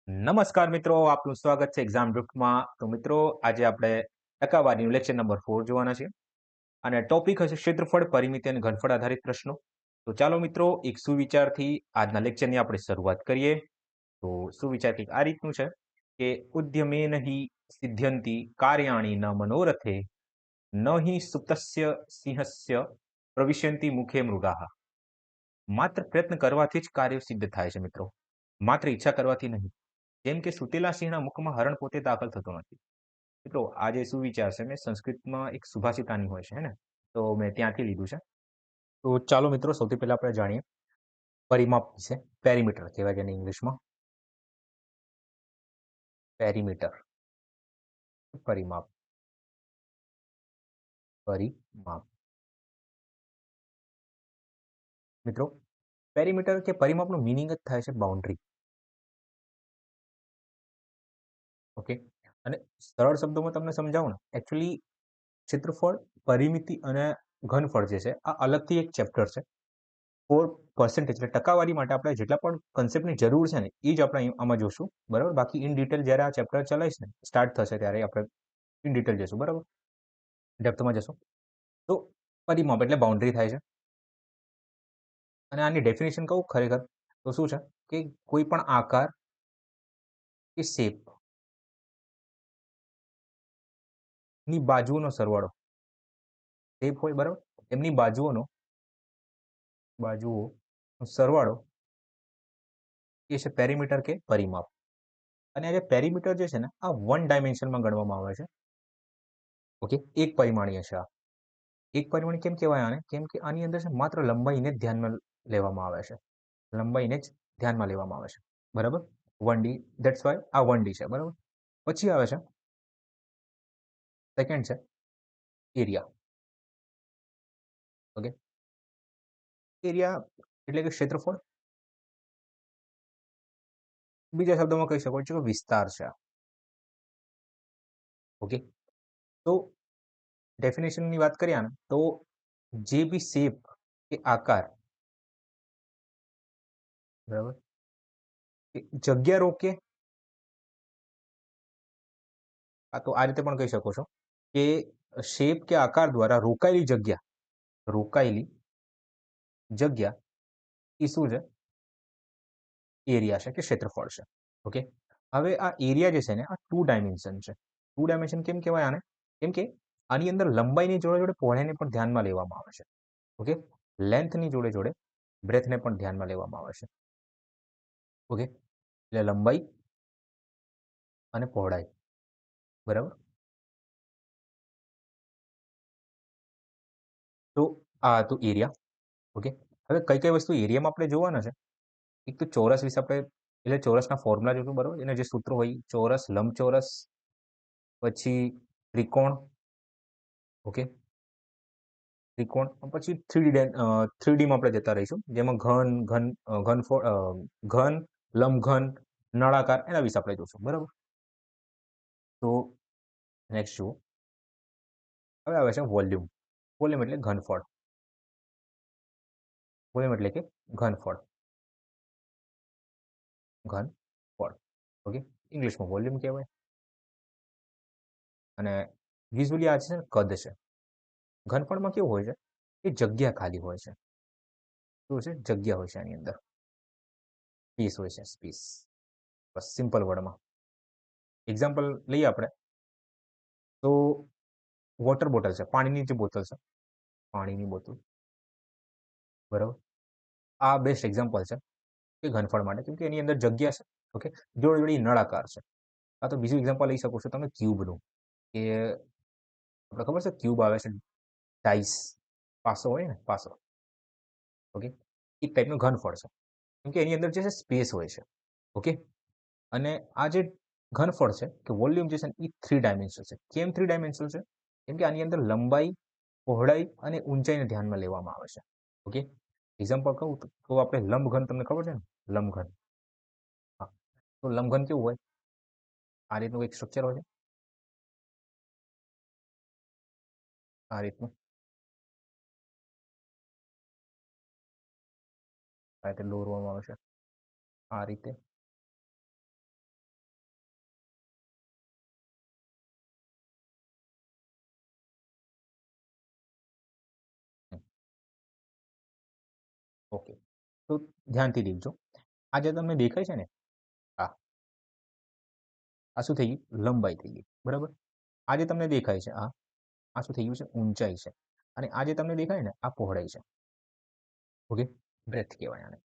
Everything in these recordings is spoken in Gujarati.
નમસ્કાર મિત્રો, આપનું સ્વાગત છે એક્ઝામ ડ્રિફ્ટમાં. તો મિત્રો, આજે આપણે ટકાવારીનું લેક્ચર નંબર 4 જોવાના છે અને ટોપિક હશે ક્ષેત્રફળ, પરિમિતિ અને ઘનફળ આધારિત પ્રશ્નો. તો ચાલો મિત્રો, એક સુવિચારથી આજના લેક્ચરની આપણે શરૂઆત કરીએ. તો સુવિચાર કંઈક આ રીતનું છે કે ઉદ્યમેન હિ સિદ્ધ્યંતિ કાર્યાણિ ન મનોરથે ન હિ સુપ્તસ્ય સિંહસ્ય પ્રવિશ્યંતિ મુખે મૃગાહ. માત્ર પ્રયત્ન કરવાથી જ કાર્ય સિદ્ધ થાય છે મિત્રો, માત્ર ઈચ્છા કરવાથી નહીં. જેમ કે સુતેલા સિંહના મુખમાં હરણ પોતે દાખલ થતો નથી. મિત્રો આ જે સુવિચાર છે મેં સંસ્કૃતમાં એક સુભાષિતાની હોય છે હે ને, તો મેં ત્યાંથી લીધું છે. તો ચાલો મિત્રો, સૌથી પહેલા આપણે જાણીએ પરિમાપ વિશે. પેરીમીટર કહેવાય છે ઇંગ્લિશમાં. પેરીમીટર, પરિમાપ, પરિમાપ. મિત્રો, પેરીમીટર કે પરિમાપનું મિનિંગ જ થાય છે બાઉન્ડ્રી. ઓકે, અને સરળ શબ્દોમાં તમને સમજાવું ને, એકચ્યુઅલી ક્ષેત્રફળ, પરિમિતિ અને ઘનફળ જે છે આ અલગથી એક ચેપ્ટર છે. 4% એટલે ટકાવારી માટે આપણે જેટલા પણ કન્સેપ્ટની જરૂર છે ને એ જ આપણે આમાં જોશું, બરાબર. બાકી ઇન ડિટેલ જ્યારે આ ચેપ્ટર ચલાવીશ ને, સ્ટાર્ટ થશે ત્યારે આપણે ઇન ડિટેલ જશું, બરાબર, ડેપ્થમાં જશું. તો પરિમાપ એટલે બાઉન્ડ્રી થાય છે. અને આની ડેફિનેશન કહું ખરેખર તો શું છે કે કોઈ પણ આકાર કે શેપ ની બાજુઓનો સરવાળો, શેપ હોય બરાબર, એમની બાજુઓનો સરવાળો એ છે પેરીમીટર કે પરિમાપ. અને આ જે પેરીમીટર જે છે ને આ 1 ડાયમેન્શનમાં ગણવામાં આવે છે. ઓકે, એક પરિમાણીય છે આ. એક પરિમાણીય કેમ કહેવાય આને? કેમ કે આની અંદર છે માત્ર લંબાઈને જ ધ્યાનમાં લેવામાં આવે છે. લંબાઈને જ ધ્યાનમાં લેવામાં આવે છે, બરાબર. 1D, ધેટ્સ વાય આ 1D છે, બરાબર. પછી આવે છે સેકન્ડ છે એરિયા. ઓકે, એરિયા એટલે કે ક્ષેત્રફળ. બીજા શબ્દોમાં કહી શકો છો કે વિસ્તાર છે. ઓકે, તો ડેફિનેશનની વાત કરીએ ને તો જે બી શેપ કે આકાર, બરાબર, જગ્યા રોકે. તો આ રીતે પણ કહી શકો છો કે શેપ કે આકાર દ્વારા રોકાયેલી જગ્યા એ શું છે? એરિયા છે કે ક્ષેત્રફળ છે. ઓકે, હવે આ એરિયા જે છે ને આ 2 ડાયમેન્શન છે. 2 ડાયમેન્શન કેમ કહેવાય આને? કેમ કે આની અંદર લંબાઈની જોડે જોડે પહોળાઈને પણ ધ્યાનમાં લેવામાં આવે છે. ઓકે, લેન્થની જોડે જોડે બ્રેથને પણ ધ્યાનમાં લેવામાં આવે છે. ઓકે, એટલે લંબાઈ અને પહોળાઈ, બરાબર. તો આ હતું એરિયા. ઓકે, હવે કઈ કઈ વસ્તુ એરિયામાં આપણે જોવાના છે. એક તો ચોરસ વિશે આપણે, એટલે ચોરસના ફોર્મ્યુલા જોશું, બરાબર. એના જે સૂત્રો હોય, ચોરસ, લંબચોરસ, પછી ત્રિકોણ. ઓકે, ત્રિકોણ પછી 3Dમાં આપણે જતા રહીશું, જેમાં ઘન, લંબઘન, નળાકાર, એના વિશે આપણે જોશું, બરાબર. તો નેક્સ્ટ જુઓ, હવે આવે છે વોલ્યુમ. વોલ્યુમ એટલે ઘનફળ. વોલ્યુમ એટલે કે ઘનફળ. ઘનફળ. ઓકે, ઇંગ્લિશમાં વોલ્યુમ કહેવાય. અને યુઝ્યુઅલી આ છે ને કદ છે. ઘનફળમાં કેવું હોય છે કે જગ્યા ખાલી હોય છે. શું છે? જગ્યા હોય છે આની અંદર, સ્પેસ હોય છે, સ્પેસ. બસ સિમ્પલ વર્ડમાં એક્ઝામ્પલ લઈએ આપણે તો વોટર બોટલ છે, પાણીની જે બોટલ છે, પાણીની બોટલ, બરાબર. આ બેસ્ટ એક્ઝામ્પલ છે કે ઘનફળ માટે, કેમ કે એની અંદર જગ્યા છે. ઓકે, જોડે જોડે નળાકાર છે. આ તો બીજું એક્ઝામ્પલ લઈ શકો છો તમે ક્યુબનું, કે આપણે ખબર છે ક્યુબ આવે છે, ડાઈસ, પાસો હોય ને, પાસો. ઓકે, એક ટાઈપનું ઘનફળ છે, કેમ કે એની અંદર જે છે સ્પેસ હોય છે. ઓકે, અને આ જે ઘનફળ છે કે વોલ્યુમ જે છે એ 3 ડાયમેન્શનલ છે. કેમ 3 ડાયમેન્શનલ છે? કેમ કે આની અંદર લંબાઈ, પહોળાઈ અને ઊંચાઈને ધ્યાનમાં લેવામાં આવે છે. ઓકે, એક્ઝામ્પલ કહું તો આપણે લંબઘન, તમને ખબર છે ને લંબઘન. હા, તો લંબઘન કેવું હોય? આ રીતનું એક સ્ટ્રક્ચર હોય છે, આ રીતનું. આ રીતે દોરવામાં આવે છે, આ રીતે. ઓકે, તો ધ્યાનથી દેખજો. આ જે તમને દેખાય છે ને, આ આ શું થઈ ગયું? લંબાઈ થઈ ગઈ, બરાબર? આ જે તમને દેખાય છે, આ શું થઈ ગયું છે? ઊંચાઈ છે. અને આ જે તમને દેખાય ને, આ પહોળાઈ છે. ઓકે, બ્રેથ કહેવાય આને.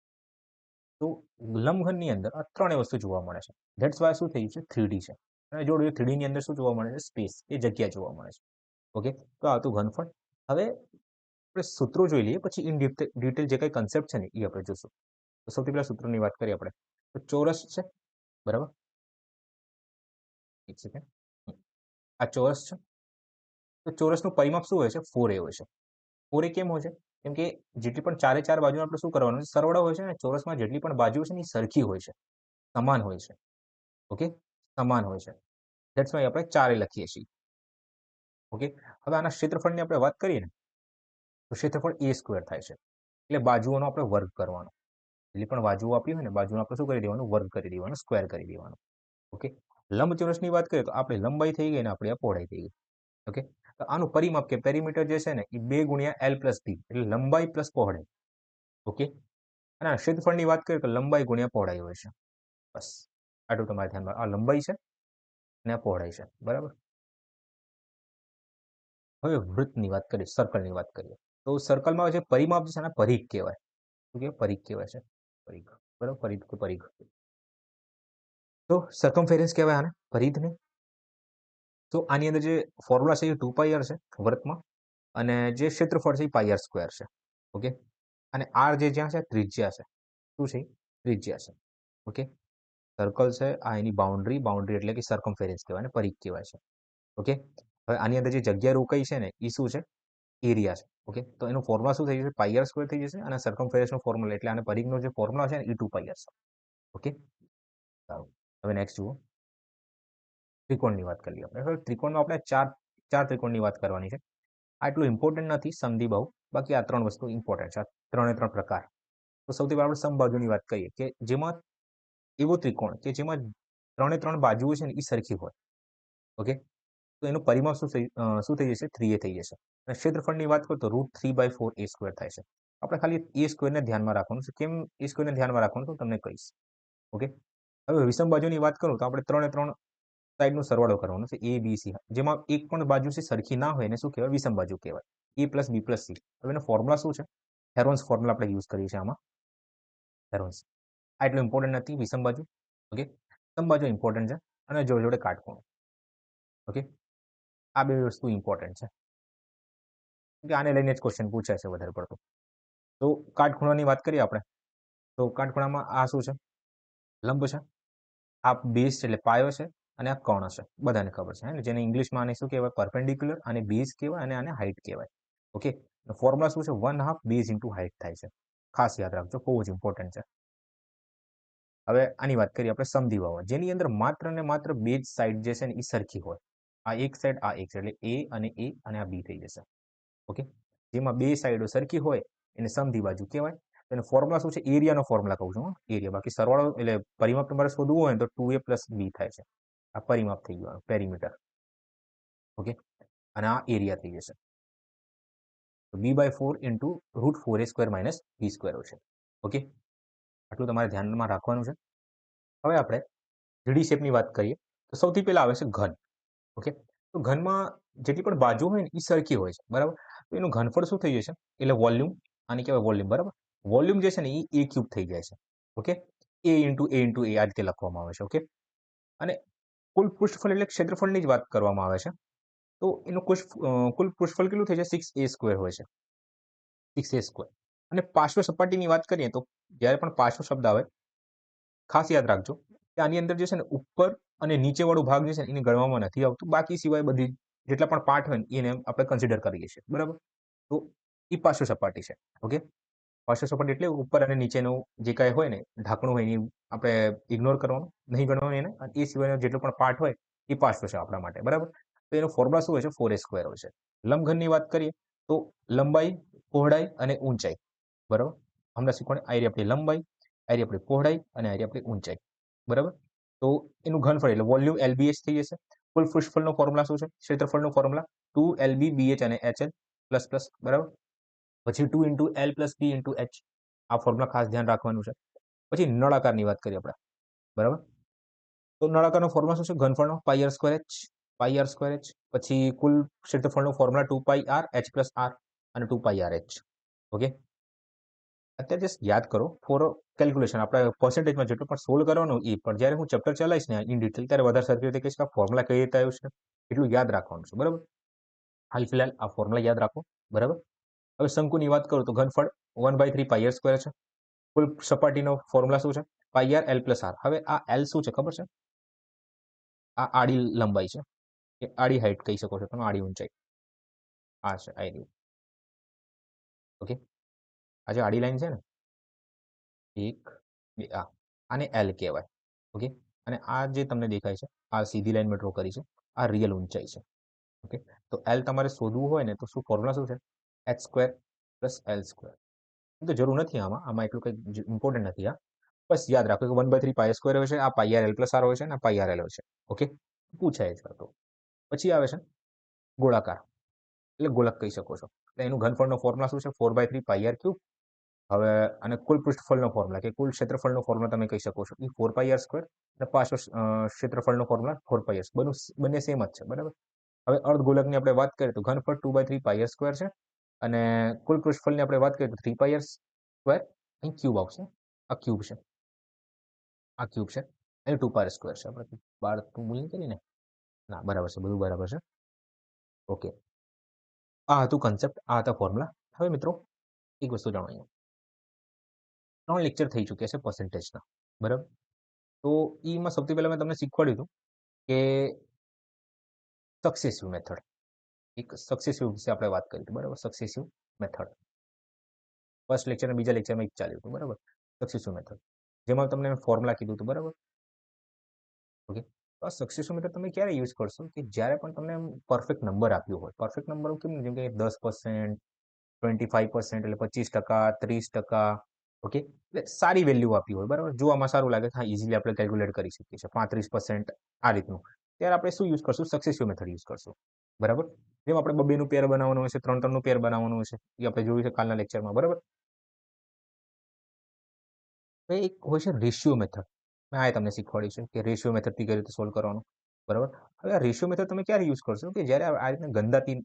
તો લંબઘનની અંદર આ ત્રણેય વસ્તુ જોવા મળે છે. ધેટ્સ વાય શું થયું છે? 3D છે. અને જોડે 3D ની અંદર શું જોવા મળે છે? સ્પેસ, એ જગ્યા જોવા મળે છે. ઓકે, તો આ હતું ઘનફળ. હવે આપણે સૂત્રો જોઈ લઈએ, પછી ઇન ડિટેલ જે કઈ કન્સેપ્ટ છે ને એ આપણે જોશું. તો સૌથી પહેલા સૂત્રની વાત કરીએ આપણે. તો ચોરસ છે, બરાબર? એક સેકન્ડ. આ ચોરસ છે. તો ચોરસનું પરિમાપ શું હોય છે? 4A હોય છે. 4A કેમ હોય છે? કેમ કે જેટલી પણ ચારે ચાર બાજુ આપણે શું કરવાનું છે? સરવાળો હોય છે ને, ચોરસમાં જેટલી પણ બાજુ છે ને એ સરખી હોય છે, સમાન હોય છે. ઓકે, સમાન હોય છે. ધેટ્સ વાય આપણે 4A લખીએ છીએ. ઓકે, હવે આના ક્ષેત્રફળની આપણે વાત કરીએ ને, તો ક્ષેત્રફળ A² થાય છે. એટલે બાજુઓનો આપણે વર્ગ કરવાનો. જેટલી પણ બાજુઓ આપી હોય ને, બાજુનો આપણે શું કરી દેવાનું? વર્ગ કરી દેવાનો, સ્ક્વેર કરી દેવાનો. ઓકે, લંબચોરસની વાત કરીએ તો આપણે લંબાઈ થઈ ગઈ ને, આપણી આ પહોળાઈ થઈ ગઈ. ઓકે, તો આનું પરિમાપ કે પેરીમીટર જે છે ને એ 2 ગુણ્યા L પ્લસ B, એટલે લંબાઈ પ્લસ પહોળાઈ. ઓકે, અને આ ક્ષેત્રફળની વાત કરીએ તો લંબાઈ ગુણ્યા પહોળાઈ હોય છે. બસ આટલું તમારે ધ્યાનમાં. આ લંબાઈ છે અને આ પહોળાઈ છે, બરાબર? હવે વૃત્તની વાત કરીએ, સર્કલની વાત કરીએ. તો સર્કલમાં જે પરિમાપ છે ને, પરિઘ કહેવાય. શું કહેવાય? પરિઘ કહેવાય છે. પરિઘ, બરાબર? પરિઘ કે પરિઘ. તો સર્કમફેરન્સ કહેવાય આને, પરિઘને. તો આની અંદર જે ફોર્મ્યુલા છે એ 2πr છે વૃત્તમાં, અને જે ક્ષેત્રફળ છે એ πr² છે. ઓકે, અને r જે જ્યાં છે ત્રિજ્યા છે. શું છે? ત્રિજ્યા છે. ઓકે, સર્કલ છે, આ એની બાઉન્ડ્રી એટલે કે સર્કમફેરન્સ કહેવાય ને, પરિઘ કહેવાય છે. ઓકે, હવે આની અંદર જે જગ્યા રોકાઈ છે ને એ શું છે? એરિયા છે. ઓકે, તો એનું ફોર્મ્યુલા શું થઈ જશે? πr² થઈ જશે. અને સર્કમફેરન્સનો ફોર્મ્યુલા એટલે આને પરિઘનો જે ફોર્મ્યુલા છે ને એ 2πr છે. ઓકે, સારું. હવે નેક્સ્ટ જુઓ, ત્રિકોણની વાત કરી લઈએ આપણે. હવે ત્રિકોણમાં આપણે ચાર ત્રિકોણની વાત કરવાની છે. આટલું ઇમ્પોર્ટન્ટ નથી સમદ્વિબાહુ, બાકી આ ત્રણ વસ્તુ ઇમ્પોર્ટન્ટ છે, આ ત્રણ પ્રકાર. તો સૌથી પહેલા આપણે સમબાજુની વાત કરીએ, કે જેમાં એવો ત્રિકોણ કે જેમાં ત્રણ બાજુઓ છે ને એ સરખી હોય. ઓકે, તો એનું પરિમાપ શું થઈ જશે? 3A થઈ જશે. અને ક્ષેત્રફળની વાત કરું તો √3/4A² થાય છે. આપણે ખાલી A² ને ધ્યાનમાં રાખવાનું છે. કેમ A² ને ધ્યાનમાં રાખવાનું તો તમને કહીશ. ઓકે, હવે વિષમ બાજુની વાત કરું તો આપણે ત્રણ સાઈડનો સરવાળો કરવાનો છે, A B C, જેમાં એક પણ બાજુ છે સરખી ના હોય એને શું કહેવાય? વિષમ બાજુ કહેવાય. A + B + C. હવે એનો ફોર્મ્યુલા શું છે? હેરોન્સ ફોર્મ્યુલા આપણે યુઝ કરીએ છીએ આમાં. હેરોન્સ આ એટલું ઇમ્પોર્ટન્ટ નથી વિષમ બાજુ. ઓકે, સમબાજુ ઇમ્પોર્ટન્ટ છે, અને જોડે જોડે કાટખૂણો. ઓકે, આ બે વસ્તુ ઇમ્પોર્ટન્ટ છે, કે આને લઈને જ ક્વેશ્ચન પૂછાય છે વધારે પડતો. તો કાટખૂણાની વાત કરીએ આપણે, તો કાટખૂણામાં આ શું છે? લંબ છે. આ બેઝ છે એટલે પાયો છે, અને આ કર્ણ છે. બધાને ખબર છે ને, જેને ઇંગ્લિશમાં આને શું કહેવાય? પરપેન્ડિક્યુલર, અને બેઝ કહેવાય, અને આને હાઇટ કહેવાય. ઓકે, ફોર્મ્યુલા શું છે? 1/2 બેઝ ઇન્ટુ હાઇટ થાય છે. ખાસ યાદ રાખજો, બહુ જ ઇમ્પોર્ટન્ટ છે. હવે આની વાત કરીએ આપણે સમદ્વિબાહુ, જેની અંદર માત્ર ને માત્ર બે જ સાઈડ જે છે ને એ સરખી હોય. આ એક સાઈડ, આ એક સાઈડ, એટલે A અને આ B થઈ જશે. ઓકે, જેમાં બે સાઈડો સરખી હોય એને સમદ્વિબાજુ કહેવાય. એનો ફોર્મ્યુલા શું છે? એરિયાનો ફોર્મ્યુલા કહું છું, એરિયા. બાકી સરવાળો એટલે પરિમાપ તમારે શોધવું હોય તો 2A + B થાય છે. આ પરિમાપ થઈ ગયું, પેરીમીટર. ઓકે, અને આ એરિયા થઈ જશે. B/4 ઇન્ટુ √4A² - B² હોય છે. ઓકે, આટલું તમારે ધ્યાનમાં રાખવાનું છે. હવે આપણે 3D શેપની વાત કરીએ તો સૌથી પહેલા આવે છે ઘન. ઓકે, તો ઘનમાં જેટલી પણ બાજુ હોય ને એ સરખી હોય છે, બરાબર? તો એનું ઘનફળ શું થઈ જશે? એટલે વોલ્યુમ, આને કહેવાય વોલ્યુમ, બરાબર? વોલ્યુમ જે છે ને એ A³ થઈ જાય છે. ઓકે, A × A આ રીતે લખવામાં આવે છે. ઓકે, અને કુલ પૃષ્ઠફળ એટલે ક્ષેત્રફળની જ વાત કરવામાં આવે છે. તો એનું કુલ પૃષ્ઠફળ કેટલું થઈ જાય? 6A² હોય છે. 6A². અને પાર્શ્વ સપાટીની વાત કરીએ તો જ્યારે પણ પાર્શ્વ શબ્દ આવે, ખાસ યાદ રાખજો કે આની અંદર જે છે ને ઉપર અને નીચે વાળું ભાગ જે છે ને એને ગણવામાં નથી આવતું. બાકી સિવાય બધી જેટલા પણ પાર્ટ હોય ને એને આપણે કન્સિડર કરીએ છીએ, બરાબર? તો એ પાર્શ્વ સપાટી છે. ઓકે, પાર્શ્વ સપાટી એટલે ઉપર અને નીચેનું જે કાંઈ હોય ને ઢાંકણું હોય એની આપણે ઇગ્નોર કરવાનું, નહીં ગણવાનું એને. અને એ સિવાયનો જેટલો પણ પાર્ટ હોય એ પાર્શ્વ છે આપણા માટે, બરાબર? તો એનો ફોર્મ્યુલા શું હોય છે? 4A² હોય છે. લંબઘનની વાત કરીએ તો લંબાઈ, પહોળાઈ અને ઊંચાઈ, બરાબર? હમણાં શીખવાની આ આપણી લંબાઈ, આ આપણી પહોળાઈ, અને આ આપણી ઊંચાઈ, બરાબર? તો એનું ઘનફળ એટલે વોલ્યુમ LBH થઈ જશે. કુલ પૃષ્ઠફળનો ફોર્મ્યુલા શું છે? ક્ષેત્રફળનો ફોર્મ્યુલા 2LB BH અને HL પ્લસ પ્લસ, બરાબર? પછી 2 × L + B × H. આ ફોર્મ્યુલા ખાસ ધ્યાન રાખવાનું છે. પછી નળાકારની વાત કરીએ આપણે, બરાબર? તો નળાકારનો ફોર્મ્યુલા શું છે? ઘનફળનો પાઈ આર સ્ક્વેર એચ, પાઈ આર સ્ક્વેર એચ. પછી કુલ ક્ષેત્રફળનો ફોર્મ્યુલા 2 પાઈ આર એચ પ્લસ આર અને 2 પાઈ આર એચ. ઓકે, અત્યારે જસ્ટ યાદ કરો ફોર કેલ્ક્યુલેશન. આપણે પર્સન્ટેજમાં જેટલું પણ સોલ્વ કરવાનું એ, પણ જ્યારે હું ચેપ્ટર ચલાવીશ ને ઇન ડિટેલ ત્યારે વધારે સરખી રીતે કહીશ કે આ ફોર્મ્યુલા કઈ રીતે આવ્યું છે એટલું યાદ રાખવાનું છે, બરાબર? હાલ ફિલહાલ આ ફોર્મ્યુલા યાદ રાખો, બરાબર? હવે શંકુની વાત કરું તો ઘનફળ 1/3 પાઈ આર સ્ક્વેર છે. કુલ સપાટીનો ફોર્મ્યુલા શું છે? પાઈ આર એલ પ્લસ આર. હવે આ એલ શું છે ખબર છે? આ આડી લંબાઈ છે, કે આડી હાઈટ કહી શકો છો તમે, આડી ઊંચાઈ આ છે, આ રહ્યું. ઓકે, આ જે આડી લાઈન છે ને, 1 2 આને એલ કહેવાય. ઓકે, અને આ જે તમને દેખાય છે આ સીધી લાઈન મેં ડ્રો કરી છે, આ રિયલ ઊંચાઈ છે. ઓકે, તો એલ તમારે શોધવું હોય ને તો શું ફોર્મ્યુલા શું છે? H square plus L square. તો જરૂર નથી આમાં એટલું કંઈ ઇમ્પોર્ટન્ટ નથી. આ બસ યાદ રાખો કે 1/3 પાઈ સ્ક્વેર હોય છે, આ પાઈ આર એલ પ્લસ આર હોય છે, અને આ પાઈ આર એલ હોય છે. ઓકે, પૂછાય છે. તો પછી આવે છે ગોળાકાર, એટલે ગોળક કહી શકો છો. એટલે એનું ઘનફળનો ફોર્મ્યુલા શું છે? 4/3 પાઈ આર ક્યુબ. હવે અને કુલ પૃષ્ઠફળનો ફોર્મ્યુલા કે કુલ ક્ષેત્રફળનો ફોર્મ્યુલા તમે કહી શકો છો એ 4 પાઈ આર સ્ક્વેર, અને પાછો ક્ષેત્રફળનો ફોર્મ્યુલા 4 પાઈ આર. બંને સેમ જ છે, બરાબર? હવે અર્ધગોલકની આપણે વાત કરીએ તો ઘનફળ 2/3 પાઈ આર સ્ક્વેર છે, અને કુલ પૃષ્ઠફળની આપણે વાત કરીએ તો 3 પાઈ આર સ્ક્વેર. અહીં ક્યુબ આવશે, આ ક્યુબ છે, આ ક્યુબ છે, અહીં 2 પાઈ આર સ્ક્વેર છે. આપણે 12 નું મૂલ્ય કરીને ના, બરાબર છે, બધું બરાબર છે. ઓકે, આ હતું કન્સેપ્ટ, આ હતા ફોર્મ્યુલા. હવે મિત્રો એક વસ્તુ જાણો, અહીંયા 3 લેક્ચર થઈ ચૂક્યા છે પર્સન્ટેજના, બરાબર? તો એમાં સૌથી પહેલા મેં તમને શીખવાડ્યું હતું કે સક્સેસિવ મેથડ, એક સક્સેસિવ વિશે આપણે વાત કરી હતી, બરાબર? સક્સેસિવ મેથડ ફર્સ્ટ લેક્ચર અને બીજા લેક્ચરમાં એક ચાલ્યું હતું, બરાબર? સક્સેસિવ મેથડ, જેમાં તમને ફોર્મ્યુલા કીધું હતું, બરાબર? ઓકે, તો આ સક્સેસિવ મેથડ તમે ક્યારે યુઝ કરશો? કે જ્યારે પણ તમને પરફેક્ટ નંબર આપ્યો હોય. પરફેક્ટ નંબર કેમ? જેમ કે 10%, 25%, એટલે 25%, 30%. ઓકે, એટલે સારી વેલ્યુ આપી હોય, બરાબર? જોવામાં સારું લાગે, હા, ઇઝીલી આપણે કેલ્ક્યુલેટ કરી શકીએ છીએ. 35% આ રીતનું, ત્યારે આપણે શું યુઝ કરશું? સક્સેસિવ મેથડ યુઝ કરશું, બરાબર? જેમ આપણે 2 નું પેર બનાવવાનું હોય છે, 3 નું પેર બનાવવાનું હોય છે, એ આપણે જોયું છે કાલના લેક્ચરમાં, બરાબર? એક હોય છે રેશિયો મેથડ. મેં આ તમને શીખવાડ્યું છે કે રેશિયો મેથડથી કઈ રીતે સોલ્વ કરવાનું, બરાબર? હવે આ રેશિયો મેથડ તમે ક્યારે યુઝ કરશો? કે જ્યારે આ રીતના ગંદાતી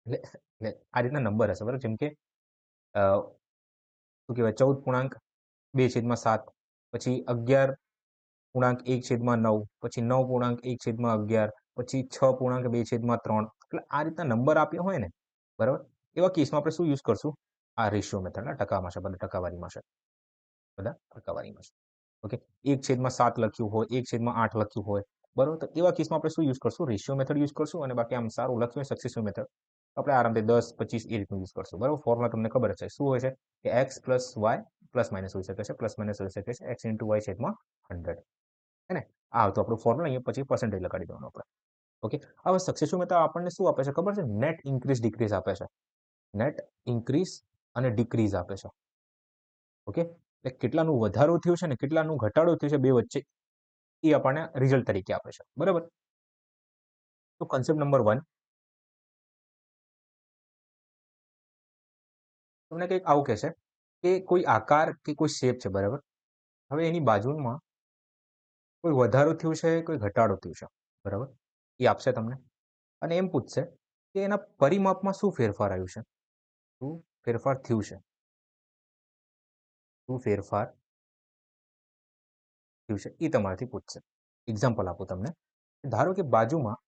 એટલે આ રીતના નંબર હશે, બરાબર? જેમ કે શું કહેવાય, 14.2/7, પછી 11.1/9, પછી 9.1/11, પછી 6.2/3. એટલે આ રીતના નંબર આપ્યો હોય ને, બરાબર? એવા કેસમાં આપણે શું યુઝ કરશું? આ રેશિયો મેથડના ટકામાં છે, બધા ટકાવારીમાં છે, બધા ટકાવારીમાં છે. ઓકે, 1/7 લખ્યું હોય, 1/8 લખ્યું હોય, બરાબર? તો એવા કેસમાં આપણે શું યુઝ કરશું? રેશિયો મેથડ યુઝ કરશું. અને બાકી આમ સારું લખ્યું હોય સક્સેસિવ મેથડ, આપણે આરામથી 10, 25 એ રીતનું યુઝ કરશું, બરાબર? ફોર્મ્યુલા તમને ખબર છે શું હોય છે? કે X plus Y plus minus હોઈ શકે છે, પ્લસ માઇનસ હોઈ શકે છે, એક્સ ઇન્ટુ વાય છેદમાં 100, હે ને? આ તો આપણું ફોર્મ્યુલા, અહીંયા પછી પર્સન્ટેજ લગાડી દેવાનું આપણે. ઓકે, હવે સક્સેસિવ મેથડ આપણને શું આપે છે ખબર છે? નેટ ઇન્ક્રીઝ ડિક્રીઝ આપે છે, નેટ ઇન્ક્રીઝ અને ડિક્રીઝ આપે છે. ઓકે, એટલે કેટલાનું વધારો થયું છે ને કેટલાનું ઘટાડો થયો છે બે વચ્ચે, એ આપણને રિઝલ્ટ તરીકે આપે છે, બરાબર? તો કન્સેપ્ટ નંબર 1 તમને કંઈક આવું કહેશે કે કોઈ આકાર કે કોઈ શેપ છે, બરાબર? હવે એની બાજુમાં કોઈ વધારો થયું છે, કોઈ ઘટાડો થયું છે, બરાબર? એ આપશે તમને, અને એમ પૂછશે કે એના પરિમાપમાં શું ફેરફાર આવ્યું છે, શું ફેરફાર થયું છે, શું ફેરફાર થયું છે, એ તમારાથી પૂછશે. એક્ઝામ્પલ આપું તમને. ધારો કે બાજુમાં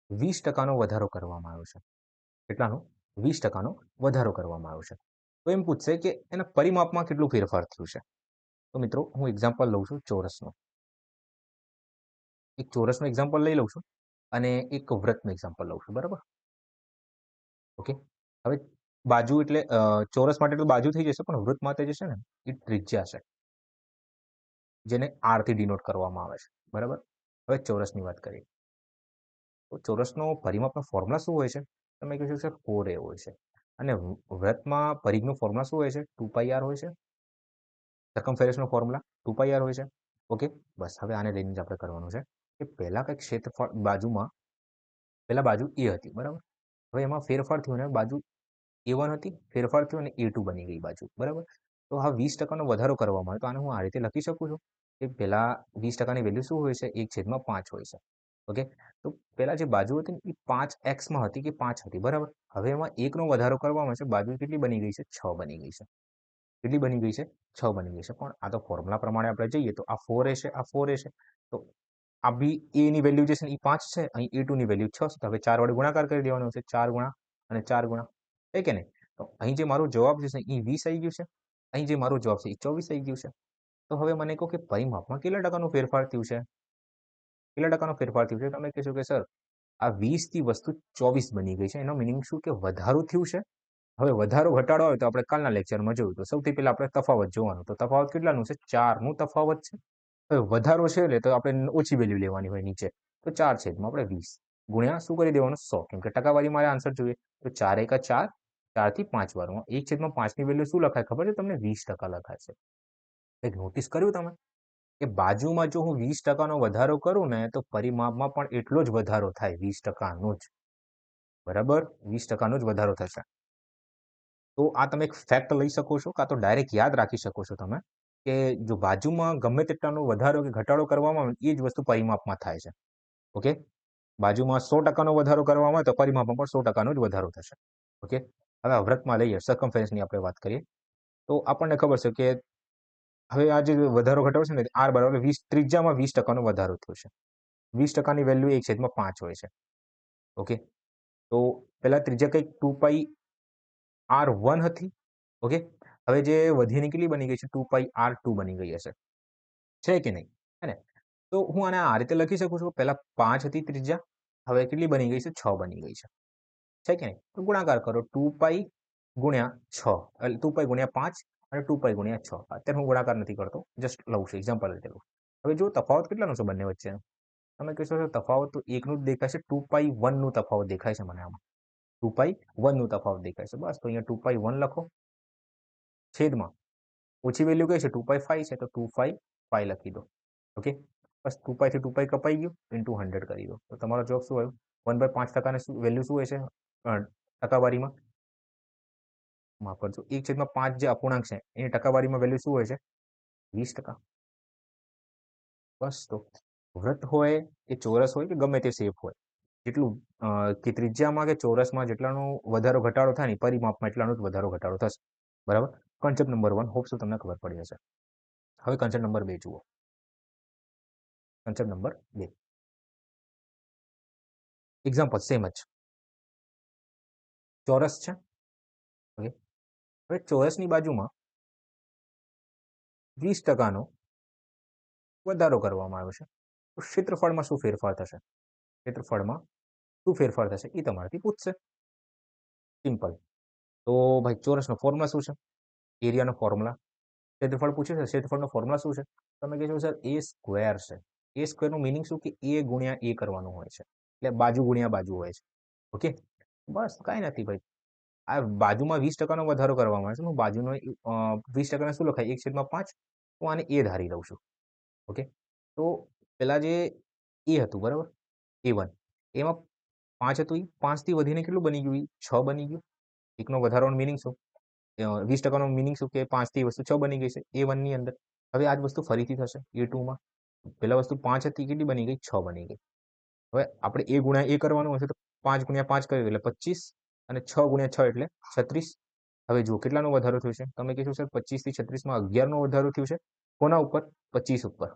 20% વધારો કરવામાં આવ્યો છે. કેટલાનો? 20% વધારો કરવામાં આવ્યો છે. તો એમ પૂછશે કે એના પરિમાપમાં કેટલું ફેરફાર થયું છે. તો મિત્રો હું એક્ઝામ્પલ લઉં છું ચોરસનું. એક ચોરસનું એક્ઝામ્પલ લઈ લઉં છું, અને એક વૃત્તનું એક્ઝામ્પલ લઉં છું, બરાબર? ઓકે, હવે બાજુ એટલે ચોરસ માટે તો બાજુ થઈ જશે, પણ વૃત્ત માટે જે છે ને એ ત્રિજ્યા છે, જેને આર થી ડિનોટ કરવામાં આવે છે, બરાબર? હવે ચોરસની વાત કરીએ તો ચોરસનો પરિમાપનો ફોર્મ્યુલા શું હોય છે? તમે કીધું સર 4a હોય છે, અને વૃત્તમાં પરિઘનું ફોર્મ્યુલા શું હોય છે? 2 પાઈ આર હોય છે. સરકમફેરન્સનો ફોર્મ્યુલા 2 પાઈ આર હોય છે. ઓકે, બસ હવે આને લઈને જ આપણે કરવાનું છે કે પહેલા કંઈક ક્ષેત્રફળ બાજુમાં, પહેલા બાજુ એ હતી, બરાબર? હવે એમાં ફેરફાર થયો ને બાજુ A1 હતી, ફેરફાર થયો અને A2 બની ગઈ બાજુ, બરાબર? તો આ 20% વધારો કરવામાં આવે તો આને હું આ રીતે લખી શકું છું કે પહેલા 20%ની વેલ્યુ શું હોય છે? 1/5 હોય છે. ઓકે, તો પહેલા જે બાજુ હતી ને એ 5x હતી કે 5 હતી, બરાબર? હવે એમાં 1નો વધારો કરવામાં છે, બાજુ કેટલી બની ગઈ છે? 6 બની ગઈ છે. કેટલી બની ગઈ છે? 6 બની ગઈ છે. પણ આ તો ફોર્મ્યુલા પ્રમાણે આપણે જઈએ તો આ 4a છે, આ 4a છે. તો આ બી એની વેલ્યુ જે છે ને એ 5 છે, અહીં a2ની વેલ્યુ 6 છે. તો હવે 4 વડે ગુણાકાર કરી દેવાનો છે. 4 ગુણા અને 4 ગુણા, છે કે નહીં? તો અહીં જે મારો જવાબ જે છે એ 20 આવી ગયું છે. અહીં જે મારો જવાબ છે એ 24 આવી ગયું છે. તો હવે મને કહો કે પરિમાપમાં કેટલા ટકાનો ફેરફાર થયું છે? કેટલા ટકાનો ફેરફાર થયું છે? તમે કહેશો કે સર આ 20 થી વસ્તુ 24 બની ગઈ છે. એનો મિનિંગ શું કે વધારો થયું છે? હવે વધારો ઘટાડો હોય તો આપણે કાલના લેક્ચરમાં જોયું. તો સૌથી પહેલા આપણે તફાવત જોવાનો. તો તફાવત કેટલાનું છે? 4 નું તફાવત છે. હવે વધારો છે એટલે તો આપણે ઓછી વેલ્યુ લેવાની હોય નીચે. તો 4 છેદમાં આપણે 20 ગુણ્યા શું કરી દેવાનું? 100, કેમ કે ટકાવારી મારે આન્સર જોઈએ. તો 4 એકા 4, 4 થી 5 વારમાં 1/5 ની વેલ્યુ શું લખાય ખબર છે તમને? 20% લખાય છે. કંઈક નોટિસ કર્યું તમે કે બાજુમાં જો હું 20%નો વધારો કરું ને તો પરિમાપમાં પણ એટલો જ વધારો થાય, 20%નો જ. બરાબર? 20%નો જ વધારો થશે. તો આ તમે એક ફેક્ટ લઈ શકો છો, કાં તો ડાયરેક્ટ યાદ રાખી શકો છો તમે કે જો બાજુમાં ગમે તેટલાનો વધારો કે ઘટાડો કરવામાં આવે એ જ વસ્તુ પરિમાપમાં થાય છે. ઓકે, બાજુમાં 100%નો વધારો કરવામાં આવે તો પરિમાપમાં પણ 100%નો જ વધારો થશે. ઓકે, હવે આ વૃત્તમાં લઈએ, સરકમફરન્સની આપણે વાત કરીએ તો આપણને ખબર છે કે હવે આ જે વધારો ઘટાડો છે ને r બરાબર 20, ત્રિજ્યામાં 20%નો વધારો થયો છે. 20%ની વેલ્યુ 1/5 હોય છે. ઓકે, તો પહેલા ત્રિજ્યા કંઈક 2 r1 હતી. ઓકે, હવે જે વધીને કેટલી બની ગઈ છે? 2 r2 બની ગઈ હશે, છે કે નહીં? હે ને? તો હું આને આ રીતે લખી શકું છું. પહેલા 5 હતી ત્રિજ્યા, હવે કેટલી બની ગઈ છે? 6 બની ગઈ છે. છે કે નહીં? તો ગુણાકાર કરો. 2 ગુણ્યા 6 એટલે 2 ગુણ્યા 5 અને 2 ગુણ્યા 6. અત્યારે હું ગુણાકાર નથી કરતો, જસ્ટ લઉં છું, એક્ઝામ્પલ રીતે લઉં. હવે જો તફાવત કેટલાનો છે બંને વચ્ચે? તમે કહેશો તફાવત તો એકનું જ દેખાય છે. 2 નું તફાવત દેખાય છે મને આમાં. 2 નું તફાવત દેખાય છે. બસ, તો અહીંયા 2 લખો. છેદમાં ઓછી વેલ્યુ કઈ છે? 2 છે, તો 2 લખી દો. ઓકે, બસ 2 થી 2 કપાઈ ગયું, ઇન્ટુ 100 કરી દો. તો તમારો જવાબ શું આવ્યો? 1/5%ની વેલ્યુ શું હોય છે ટકાવારીમાં? માફ કરજો, 1/5 જે અપૂર્ણાંક છે એની ટકાવારીમાં વેલ્યુ શું હોય છે? 20%. બસ, તો વૃત્ત હોય કે ચોરસ હોય કે ગમે તે શેપ હોય, જેટલું કે ત્રિજ્યામાં કે ચોરસમાં જેટલાનો વધારો ઘટાડો થાય ને પરિમાપમાં એટલાનો જ વધારો ઘટાડો થશે. બરાબર? કન્સેપ્ટ નંબર 1 હોપ સો તમને ખબર પડી હશે. હવે કન્સેપ્ટ નંબર 2 જુઓ. કન્સેપ્ટ નંબર 2 એક્ઝામ્પલ સેમ જ ચોરસ છે. ઓકે, હવે ચોરસની બાજુમાં 20%નો વધારો કરવામાં આવ્યો છે. તો ક્ષેત્રફળમાં શું ફેરફાર થશે? ક્ષેત્રફળમાં શું ફેરફાર થશે એ તમારાથી પૂછશે. સિમ્પલ. તો ભાઈ ચોરસનો ફોર્મ્યુલા શું છે? એરિયાનો ફોર્મ્યુલા. ક્ષેત્રફળ પૂછે છે, ક્ષેત્રફળનો ફોર્મ્યુલા શું છે? તમે કહેશો સર એ સ્ક્વેર છે. એ સ્ક્વેરનું મિનિંગ શું કે એ ગુણ્યા એ કરવાનું હોય છે, એટલે બાજુ ગુણ્યા બાજુ હોય છે. ઓકે, બસ કાંઈ નથી ભાઈ. આ બાજુમાં 20%નો વધારો કરવામાં આવે છે. હું બાજુનો 20% શું લખાય? 1/5. હું આને એ ધારી લઉં છું. ઓકે, તો પેલા જે એ હતું, બરાબર, A1, એમાં 5 હતું, એ 5 થી વધીને કેટલું બની ગયું? 6 બની ગયું. એકનો વધારાનો મિનિંગ શું? 20%નો મિનિંગ શું કે 5 થી વસ્તુ 6 બની ગઈ છે A1 ની અંદર. હવે આ જ વસ્તુ ફરીથી થશે A2 માં. પેલા વસ્તુ 5 હતી, કેટલી બની ગઈ? 6 બની ગઈ. હવે આપણે એ ગુણ્યા એ કરવાનું હશે તો 5 ગુણ્યા 5 કર્યું એટલે 25 અને 6 ગુણ્યા 6 એટલે 36. હવે જુઓ કેટલાનો વધારો થયો છે? તમે કહેશો સર 25 થી 36માં 11નો વધારો થયો છે. કોના ઉપર? 25 ઉપર.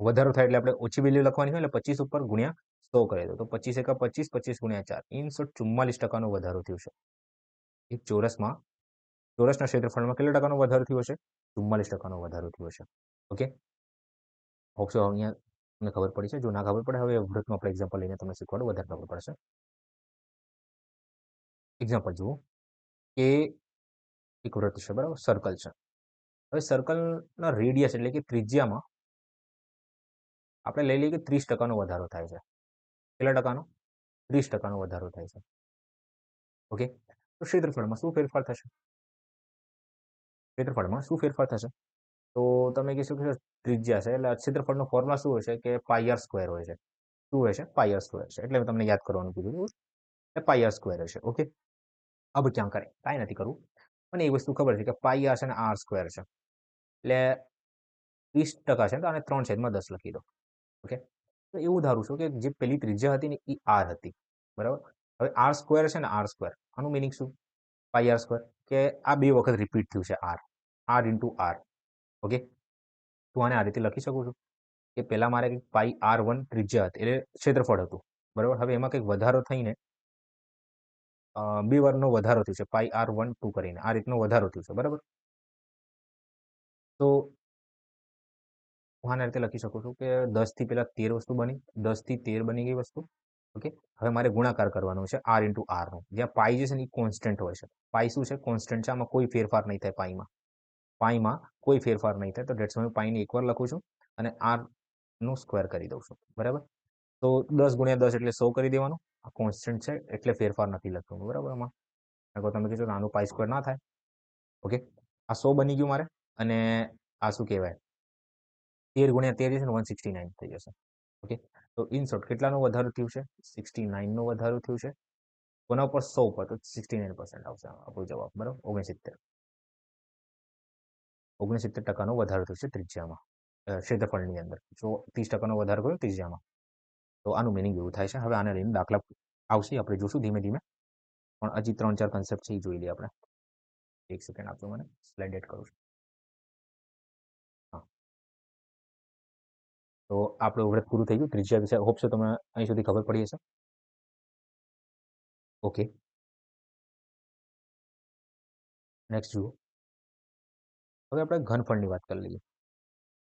વધારો થાય એટલે આપણે ઓછી વેલ્યુ લખવાની હોય એટલે 25 ઉપર ગુણ્યા 100 કરી દો. તો 25 એકા 25, 25 ગુણ્યા 4, ઇન શોર્ટ 44% વધારો થયો છે. એક ચોરસમાં, ચોરસના ક્ષેત્રફળમાં કેટલા ટકાનો વધારો થયો છે? 44% વધારો થયો છે. ઓકે, હોપ સો અહીંયા તમને ખબર પડી છે. જો ના ખબર પડે, હવે વૃત્તનું આપણે એક્ઝામ્પલ લઈને તમને શીખવાડું, વધારે ખબર પડશે. એક્ઝામ્પલ જુઓ કે એક વૃત્ત છે, બરાબર, સર્કલ છે. હવે સર્કલના રેડિયસ એટલે કે ત્રિજ્યામાં આપણે લઈ લઈએ કે 30%નો વધારો થાય છે. કેટલા ટકાનો? 30%નો વધારો થાય છે. ઓકે, તો ક્ષેત્રફળમાં શું ફેરફાર થશે? ક્ષેત્રફળમાં શું ફેરફાર થશે? તો તમે કહેશો કે ત્રિજ્યા છે એટલે ક્ષેત્રફળનો ફોર્મ્યુલા શું હોય છે? કે પાઈ આર સ્ક્વેર હોય છે. શું હોય છે? પાઈ આર સ્ક્વેર છે. એટલે તમને યાદ કરવાનું કીધું, પાઈ આર સ્ક્વેર હશે. ઓકે, अब क्या करें? કાંઈ નથી કરવું. મને એ વસ્તુ ખબર છે કે પાઈ આર છે ને આર સ્ક્વેર છે, એટલે 30% છે તો આને 3/10 લખી દો. ઓકે, તો એવું ધારું છું કે જે પેલી ત્રિજ્યા હતી ને એ આર હતી, બરાબર. હવે આર સ્ક્વેર છે ને આર સ્ક્વેર, આનું મિનિંગ શું? પાઈ આર સ્ક્વેર, કે આ 2 વખત રિપીટ થયું છે R, R into R. Okay, તો આને આ રીતે લખી શકું છું કે પહેલા મારે કંઈક પાઈ આર વન ત્રિજ્યા હતી એટલે ક્ષેત્રફળ હતું, બરાબર. હવે એમાં કંઈક વધારો થઈને 2 વારનો વધારો થયો છે, પાઈ આર વન ટુ કરીને આ રીતનો વધારો થયો છે, બરાબર. તો હું આના રીતે લખી શકું છું કે 10 થી પહેલા 13 વસ્તુ બની, 10 થી 13 બની ગઈ વસ્તુ. ઓકે, હવે મારે ગુણાકાર કરવાનો છે આર ઇન્ટુ આરનો, જ્યાં પાઈ જે છે ને એ કોન્સ્ટન્ટ હોય છે. પાઈ શું છે? કોન્સ્ટન્ટ છે, આમાં કોઈ ફેરફાર નહીં થાય. પાઈમાં કોઈ ફેરફાર નહીં થાય, તો ડેટ્સ હું પાઈને એકવાર લખું છું અને આર નું સ્ક્વેર કરી દઉં છું, બરાબર. તો 10 ગુણ્યા 10 એટલે 100 કરી દેવાનું. આ કોન્સ્ટન્ટ છે એટલે ફેરફાર નથી લખવાનું, બરાબર. આમાં અગર તમે કીધું આનું પાઈ સ્ક્વેર ના થાય. ઓકે, આ 100 બની ગયું મારે, અને આ શું કહેવાય, 13 ગુણ્યા 13 છે ને 169 થઈ જશે. ઓકે, તો ઇન શોર્ટ કેટલાનો વધારો થયું છે? 69 નો વધારો થયું છે. કોના ઉપર? 100 ઉપર, તો 69% આવશે આપણો જવાબ, બરાબર. 69% વધારો થયો છે ત્રિજ્યામાં, ક્ષેત્રફળની અંદર. જો 30% વધારો કર્યો ત્રિજ્યામાં, તો આનું મિનિંગ એવું થાય છે. હવે આને લઈને દાખલા આવશે, આપણે જોશું ધીમે ધીમે, પણ હજી 3-4 કન્સેપ્ટ છે એ જોઈ લઈએ આપણે. એક સેકન્ડ આપજો મને, સ્લાઇડ એડ કરું છું. હા, તો આપણું વ્રત પૂરું થઈ ગયું ત્રિજ્યા વિશે. હોપ છો તમને અહીં સુધી ખબર પડી હશે. ઓકે, નેક્સ્ટ જુઓ. હવે આપણે ઘનફળની વાત કરી લઈએ.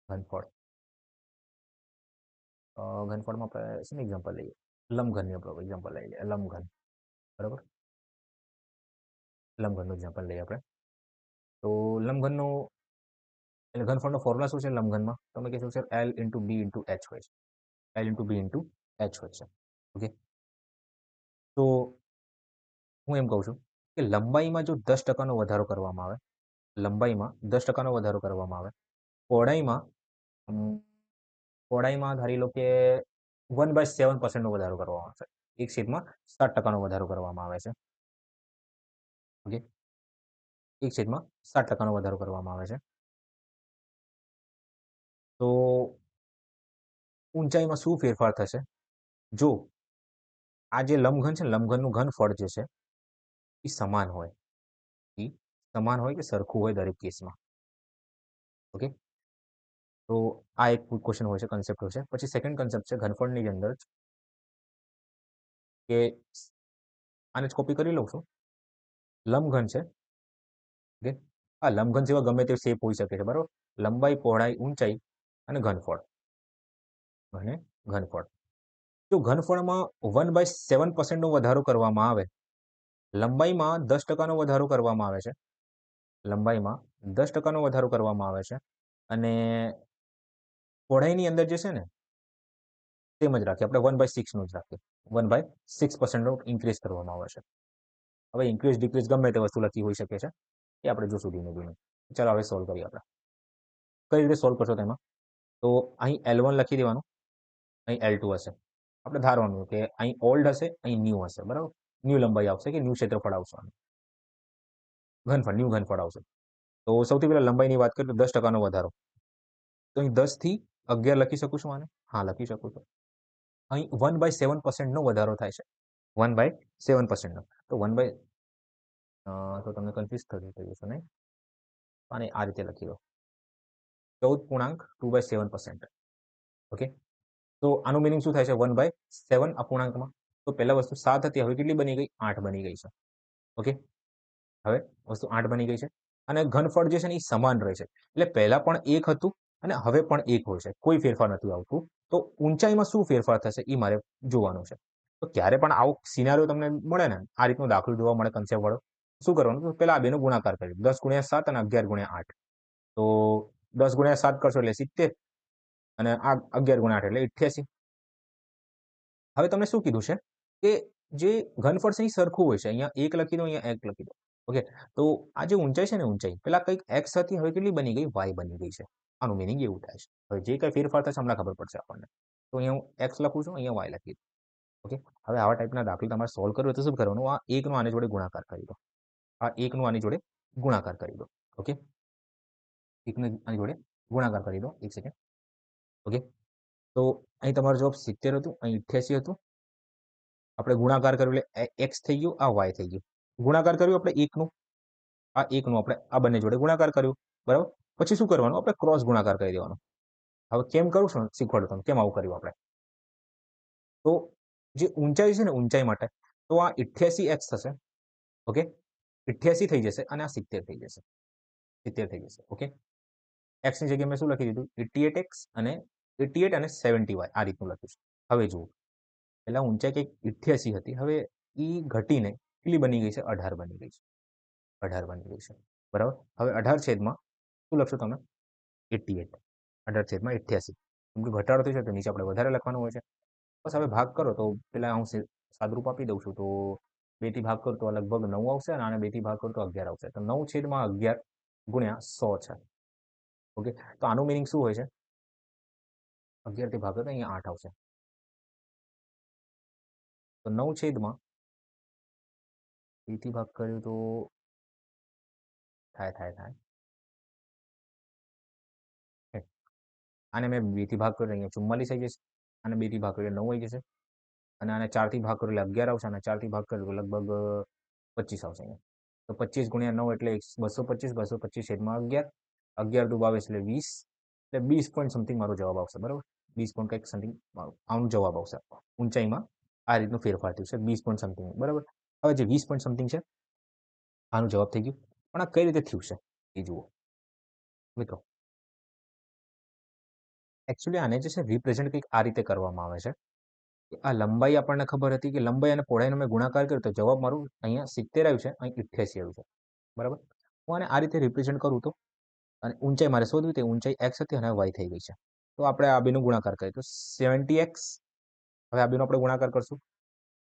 ઘનફળ, ઘનફળમાં આપણે શું એક્ઝામ્પલ લઈએ? લંબઘનની આપણે એક્ઝામ્પલ લઈ લઈએ. લંબઘન, બરાબર. લંબઘનનું એક્ઝામ્પલ લઈએ આપણે. તો લંબઘનનું એટલે ઘનફળનો ફોર્મ્યુલા શું છે લંબઘનમાં? તમે કહેશો sir L into B into H હોય છે. L into B into H હોય છે. ઓકે, તો હું એમ કહું છું કે લંબાઈમાં જો 10%નો વધારો કરવામાં આવે, લંબાઈમાં 10%નો વધારો કરવામાં આવે, પહોળાઈમાં પહોળાઈમાં ધારી લો કે 1/7%નો વધારો કરવામાં આવશે. 1/7% વધારો કરવામાં આવે છે. ઓકે, 1/7% વધારો કરવામાં આવે છે. તો ઊંચાઈમાં શું ફેરફાર થશે? જો આ જે લંબઘન છે, લંબઘનનું ઘનફળ જે છે એ સમાન હોય, એ સમાન હોય કે સરખું હોય દરેક કેસમાં. ઓકે, તો આ એક ક્વેશ્ચન હોય છે, કન્સેપ્ટ હોય છે. પછી સેકન્ડ કન્સેપ્ટ છે ઘનફળની અંદર જ, કે આને જ કોપી કરી લઉં છું. લંબઘન છે, ઓકે, આ લંબઘન જેવા ગમે તે શેપ હોઈ શકે છે, બરાબર. લંબાઈ, પહોળાઈ, ઊંચાઈ અને ઘનફળ, અને ઘનફળ. જો ઘનફળમાં 1/7%નો વધારો કરવામાં આવે, લંબાઈમાં 10%નો વધારો કરવામાં આવે છે, લંબાઈમાં 10%નો વધારો કરવામાં આવે છે, અને પહોળાઈની અંદર જે છે ને તેમ જ રાખીએ આપણે, 1/6નું જ રાખીએ. 1/6%નો ઇન્ક્રીઝ કરવામાં આવે છે. હવે ઇન્ક્રીઝ ડિક્રીઝ ગમે તે વસ્તુ લખી હોઈ શકે છે, એ આપણે જોશું ધીમે ધીમે. ચાલો હવે સોલ્વ કરીએ આપણે. કઈ રીતે સોલ્વ કરશો તેમાં? તો અહીં L1 લખી દેવાનું, અહીં L2 હશે. આપણે ધારવાનું કે અહીં ઓલ્ડ હશે, અહીં ન્યૂ હશે, બરાબર. ન્યૂ લંબાઈ આવશે કે ન્યૂ ક્ષેત્રફળ આવશે, ઘનફળ, ન્યૂ ઘનફળ આવશે. તો સૌથી પહેલા લંબાઈની વાત કરીએ તો 10%નો વધારો, તો અહીં 10 થી 11 લખી શકું છું આને? હા, લખી શકું છું. અહીં 1/7%નો વધારો થાય છે, 1/7%નો. તો 1 તો તમને કન્ફ્યુઝ થયું છે નહીં? અને આ રીતે લખી દો, 14.2/7%. ઓકે, તો આનું મિનિંગ શું થાય છે? 1/7 અપૂર્ણાંકમાં. તો પહેલા વસ્તુ 7 હતી, હવે કેટલી બની ગઈ? 8 બની ગઈ છે. ઓકે, હવે વસ્તુ 8 બની ગઈ છે, અને ઘનફળ જે છે ને એ સમાન રહે છે. એટલે પહેલા પણ 1 હતું અને હવે પણ 1 હોય છે, કોઈ ફેરફાર નથી આવતું. તો ઊંચાઈમાં શું ફેરફાર થશે એ મારે જોવાનું છે. તો ક્યારે પણ આવો સિનારીઓ તમને મળે ને, આ રીતનો દાખલો જોવા મળે કન્સેપ્ટ વાળો, શું કરવાનું? તો પહેલા આ બેનો ગુણાકાર કરી 10 ગુણ્યા 7 અને 11 ગુણ્યા 8. તો 10 ગુણ્યા 7 કરશો એટલે 70, અને આ 11 ગુણ્યા 8 એટલે 88. હવે તમને શું કીધું છે કે જે ઘનફળ છે એ સરખું હોય છે. અહીંયા 1 લખી દો, અહીંયા 1 લખી દો. ઓકે, તો આ જે ઊંચાઈ છે ને, ઊંચાઈ પેલા કંઈક x હતી, હવે કેટલી બની ગઈ? y બની ગઈ છે. આનું મિનિંગ એવું થાય છે. હવે જે કંઈ ફેરફાર થશે હમણાં ખબર પડશે આપણને. તો અહીંયા હું x લખું છું, અહીંયા y લખી દઉં. ઓકે, હવે આવા ટાઈપના દાખલા તમારે સોલ્વ કરવો હોય તો શું કરવાનું? આ 1નો આની જોડે ગુણાકાર કરી દો, આ 1નું આની જોડે ગુણાકાર કરી દો. ઓકે, એકને આની જોડે ગુણાકાર કરી દો. એક સેકન્ડ. ઓકે, તો અહીં તમારો જવાબ 70 હતું, અહીં 88 હતું. આપણે ગુણાકાર કર્યું એટલે એક્સ થઈ ગયું, આ વાય થઈ ગયું. ગુણાકાર કર્યું આપણે એકનું, આ એકનું આપણે આ બંને જોડે ગુણાકાર કર્યું, બરાબર. પછી શું કરવાનું, આપણે ક્રોસ ગુણાકાર કરી દેવાનો. હવે કેમ કરું છું શીખવાડું તમને કેમ આવું કર્યું આપણે. તો જે ઊંચાઈ છે ને, ઊંચાઈ માટે તો આ 88x થશે. ઓકે, 88 થઈ જશે અને આ 70 થઈ જશે. 70 થઈ જશે. ઓકે, એક્સ ની જગ્યાએ મેં શું લખી દીધું, 88x અને 88 અને 70y આ રીતનું લખ્યું છે. હવે જુઓ, પહેલા ઊંચાઈ કંઈક 88 હતી, હવે એ ઘટીને કેટલી બની ગઈ છે, 18 બની ગઈ છે. 18 બની ગઈ છે, બરાબર. હવે 18 છેદમાં શું લખશો તમે, 88. 18 છેદમાં 88. કેમ કે ઘટાડો થઈ છે તો નીચે આપણે વધારે લખવાનું હોય છે. બસ હવે ભાગ કરો તો પેલા હું સાદરૂપ આપી દઉં છું. તો 2 થી ભાગ કરો તો લગભગ 9 આવશે અને આને 2 થી ભાગ કરો તો 11 આવશે. તો 9 છેદમાં 11 ગુણ્યા 100 છે. ઓકે, તો આનું મિનિંગ શું હોય છે, 11 થી ભાગો તો અહીંયા 8 આવશે. તો 9 છેદમાં 2 થી ભાગ કર્યું તો થાય. આને મેં 2 થી ભાગ કર્યો અહીંયા 44 આવી જશે, આને 2 થી ભાગ કર્યો 9 આવી જશે, અને આને 4 થી ભાગ કર્યો એટલે 11 આવશે, અને 4 થી ભાગ કર્યો તો લગભગ 25 આવશે અહીંયા. તો 25 ગુણ્યા 9 એટલે 225, 225 છેદમાં 11, 11 દુ 22 એટલે 20, એટલે 20 પોઈન્ટ સમથિંગ મારો જવાબ આવશે, બરાબર. 20 પોઈન્ટ કંઈક સમથિંગ આનું જવાબ આવશે. ઊંચાઈમાં આ રીતનું ફેરફાર થયું છે, 20 પોઈન્ટ સમથિંગ, બરાબર. હવે જે 20 પોઈન્ટ સમથિંગ છે આનું જવાબ થઈ ગયું, પણ આ કઈ રીતે થયું છે એ જુઓ મિત્રો. એકચ્યુઅલી આને જે છે રિપ્રેઝેન્ટ કંઈક આ રીતે કરવામાં આવે છે કે આ લંબાઈ આપણને ખબર હતી કે લંબાઈ અને પહોળાઈનો મેં ગુણાકાર કર્યો તો જવાબ મારું અહીંયા 70 આવ્યું છે, અહીં 88 આવ્યું છે, બરાબર. હું આને આ રીતે રિપ્રેઝેન્ટ કરું તો, અને ઊંચાઈ મારે શોધવી તે ઊંચાઈ એક્સ હતી અને વાય થઈ ગઈ છે. તો આપણે આ બેનો ગુણાકાર કરીએ તો 70x, હવે આ બેનો આપણે ગુણાકાર કરશું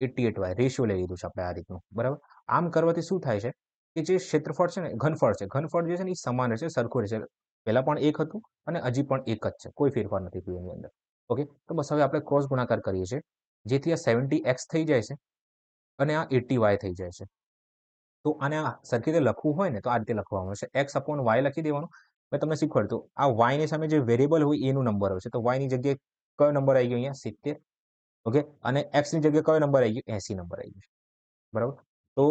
88y, રેશિયો લઈ લીધું છે આપણે આ રીતનું, બરાબર. આમ કરવાથી શું થાય છે કે જે ક્ષેત્રફળ છે ને, ઘનફળ જે છે ને એ સમાન રહેશે, સરખું રહેશે. પહેલા પણ એક હતું અને હજી પણ એક જ છે, કોઈ ફેરફાર નથી થયું એની અંદર. ઓકે, તો બસ હવે આપણે ક્રોસ ગુણાકાર કરીએ છીએ, જેથી આ 70x થઈ જાય છે અને આ 80y થઈ જાય છે. તો આને સરખી રીતે લખવું હોય ને તો આ રીતે લખવાનું છે, x અપોન y લખી દેવાનું. મેં તમને શીખવાડ્યું આ y ની સામે જે વેરિયેબલ હોય એનું નંબર હોય છે. તો y ની જગ્યાએ કયો નંબર આવી ગયો અહીંયા, 70. ઓકે, અને x ની જગ્યાએ કયો નંબર આવી ગયો, 80 નંબર આવી ગયો, બરાબર. તો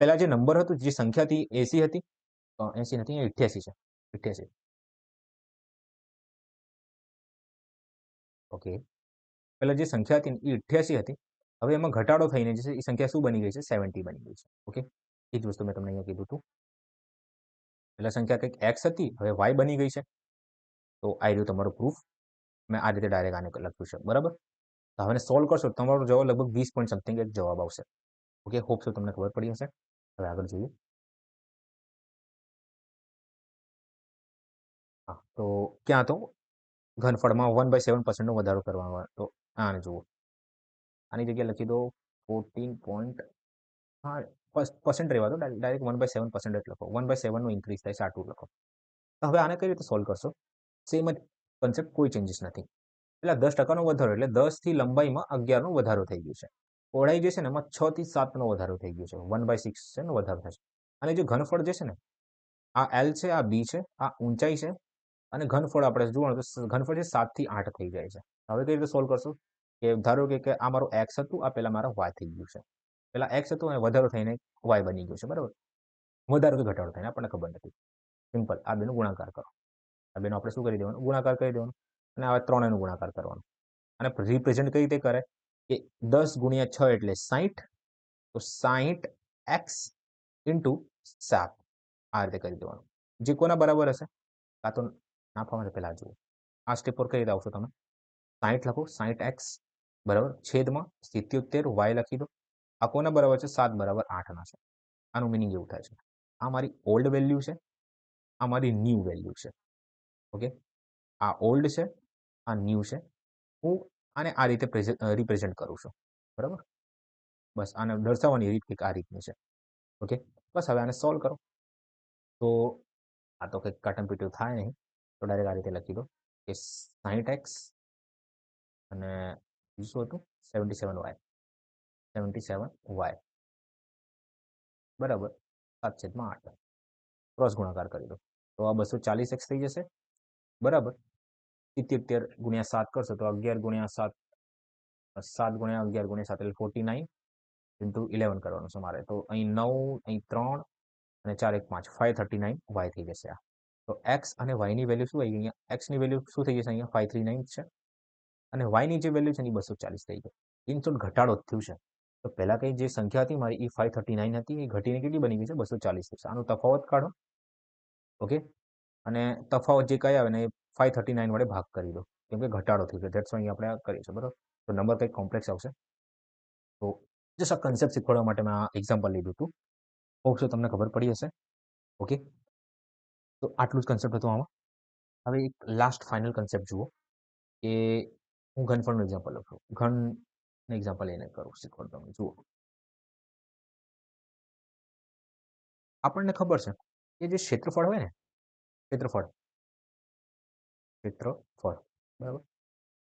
પેલા જે નંબર હતું, જે સંખ્યા હતી 80 હતી, 80 નથી, 88 છે, 88. ઓકે, પેલા જે સંખ્યા હતી એ 88 હતી, હવે એમાં ઘટાડો થઈને જે છે એ સંખ્યા શું બની ગઈ છે, 70 બની ગઈ છે. ઓકે, એ જ વસ્તુ મેં તમને અહીંયા કીધું હતું. પેલા સંખ્યા કંઈક x હતી, હવે y બની ગઈ છે. તો આ રહ્યું તમારું પ્રૂફ. મેં આ રીતે ડાયરેક્ટ આને લખ્યું છે, બરાબર. તો હવે સોલ્વ કરશો તમારો જવાબ લગભગ 20 પોઈન્ટ સમથિંગ એક જવાબ આવશે. ઓકે, હોપ સો તમને ખબર પડી હશે. હવે આગળ જોઈએ. હા, તો ક્યાં તો ઘનફળમાં 1/7% નો વધારો કરવામાં આવે. તો આને જુઓ, આની જગ્યાએ લખી દો 14. હા, પર્સન્ટ રહેવા દો, ડાયરેક્ટ 1/7% જ લખો. 1/7 નો ઇન્ક્રીઝ થાય છે, આટલું લખો. તો હવે આને કઈ રીતે સોલ્વ કરશો, સેમ જ કન્સેપ્ટ, કોઈ ચેન્જીસ નથી. એટલે 10%નો વધારો એટલે 10 થી લંબાઈમાં 11 નો વધારો થઈ ગયો છે. પહોળાઈ જે છે ને એમાં 6 થી 7 નો વધારો થઈ ગયો છે, 1/6 છે ને વધારો થશે. અને જે ઘનફળ જે છે ને, આ એલ છે, આ બી છે, આ ઊંચાઈ છે, અને ઘનફળ આપણે જોવાનું તો ઘનફળ છે 7 થી 8 થઈ જાય છે. હવે કઈ રીતે સોલ્વ કરશો, કે ધારો કે આ મારું એક્સ હતું, આ પેલા મારો વાય થઈ ગયું છે. પેલા એક્સ હતું અને વધારો થઈને વાય બની ગયું છે, બરાબર. વધારો કે ઘટાડો થઈને આપણને ખબર નથી. સિમ્પલ, આ બેનો ગુણાકાર કરો. આ બેનો આપણે શું કરી દેવાનું, ગુણાકાર કરી દેવાનું, અને આ 3 નો ગુણાકાર કરવાનો. અને રિપ્રેઝેન્ટ કઈ રીતે કરે કે 10 ગુણ્યા 6 એટલે 60, તો 60x ઇન્ટુ 7 આ રીતે કરી દેવાનું. જે કોના બરાબર હશે, કાં તો નાખવા પહેલા જુઓ આ સ્ટેપ પર કઈ રીતે આવશો તમે, 60 લખો, 60x બરાબર છેદમાં 77y લખી દો. આ કોના બરાબર છે, 7 બરાબર 8 ના છે. આનું મિનિંગ એવું થાય છે, આ મારી ઓલ્ડ વેલ્યુ છે, આ મારી ન્યૂ વેલ્યુ છે. ઓકે, આ ઓલ્ડ છે, આ ન્યૂ છે. હું આને આ રીતે રિપ્રેઝેન્ટ કરું છું, બરાબર. બસ આને દર્શાવવાની રીત કંઈક આ રીતની છે. ઓકે, બસ હવે આને સોલ્વ કરો. તો આ તો કંઈક કાટમ પીટું થાય નહીં, તો ડાયરેક્ટ આ રીતે લખી દો કે 60x અને શું હતું, 77y બરાબર 7/8. ક્રોસ ગુણાકાર કરી દો તો આ 240x થઈ જશે બરાબર 77 ગુણ્યા 7 કરશો તો 11 ગુણ્યા 7 7 ગુણ્યા 11 ગુણ્યા 7 એટલે 49 ઇન્ટુ 11 કરવાનું છે મારે તો અહીં 9 અહીં 3 અને 4 1 5 539 y થઈ જશે આ તો x અને y ની વેલ્યુ શું આવી ગઈ અહીંયા x ની વેલ્યુ શું થઈ જશે અહીંયા 539 છે અને y ની જે વેલ્યુ છે એ 240 થઈ ગઈ ઇન શોર્ટ ઘટાડો થયું છે તો પહેલા કઈ જે સંખ્યા હતી મારી એ 539 હતી એ ઘટીને કેટલી બની ગઈ છે 240 થઈ છે આનો તફાવત કાઢો ઓકે અને તફાવત જે કઈ આવે ને એ 539 વડે ભાગ કરી દો કેમ કે ઘટાડો થયો છે ધેટ્સ વાય આપણે આ કરીએ છીએ બરાબર તો નંબર કંઈક કોમ્પ્લેક્સ આવશે તો જસ્ટ આ કન્સેપ્ટ શીખવાડવા માટે મેં આ એક્ઝામ્પલ લીધું હતું હોપ સો તમને ખબર પડી હશે ઓકે તો આટલું જ કન્સેપ્ટ હતું આમાં હવે એક લાસ્ટ ફાઇનલ કન્સેપ્ટ જુઓ કે હું ઘનફળનું એક્ઝામ્પલ લઉં છું ઘન એક્ઝામ્પલ એને કરું શીખવાડતો જુઓ આપણને ખબર છે કે જે ક્ષેત્રફળ હોય ને ક્ષેત્રફળ બરાબર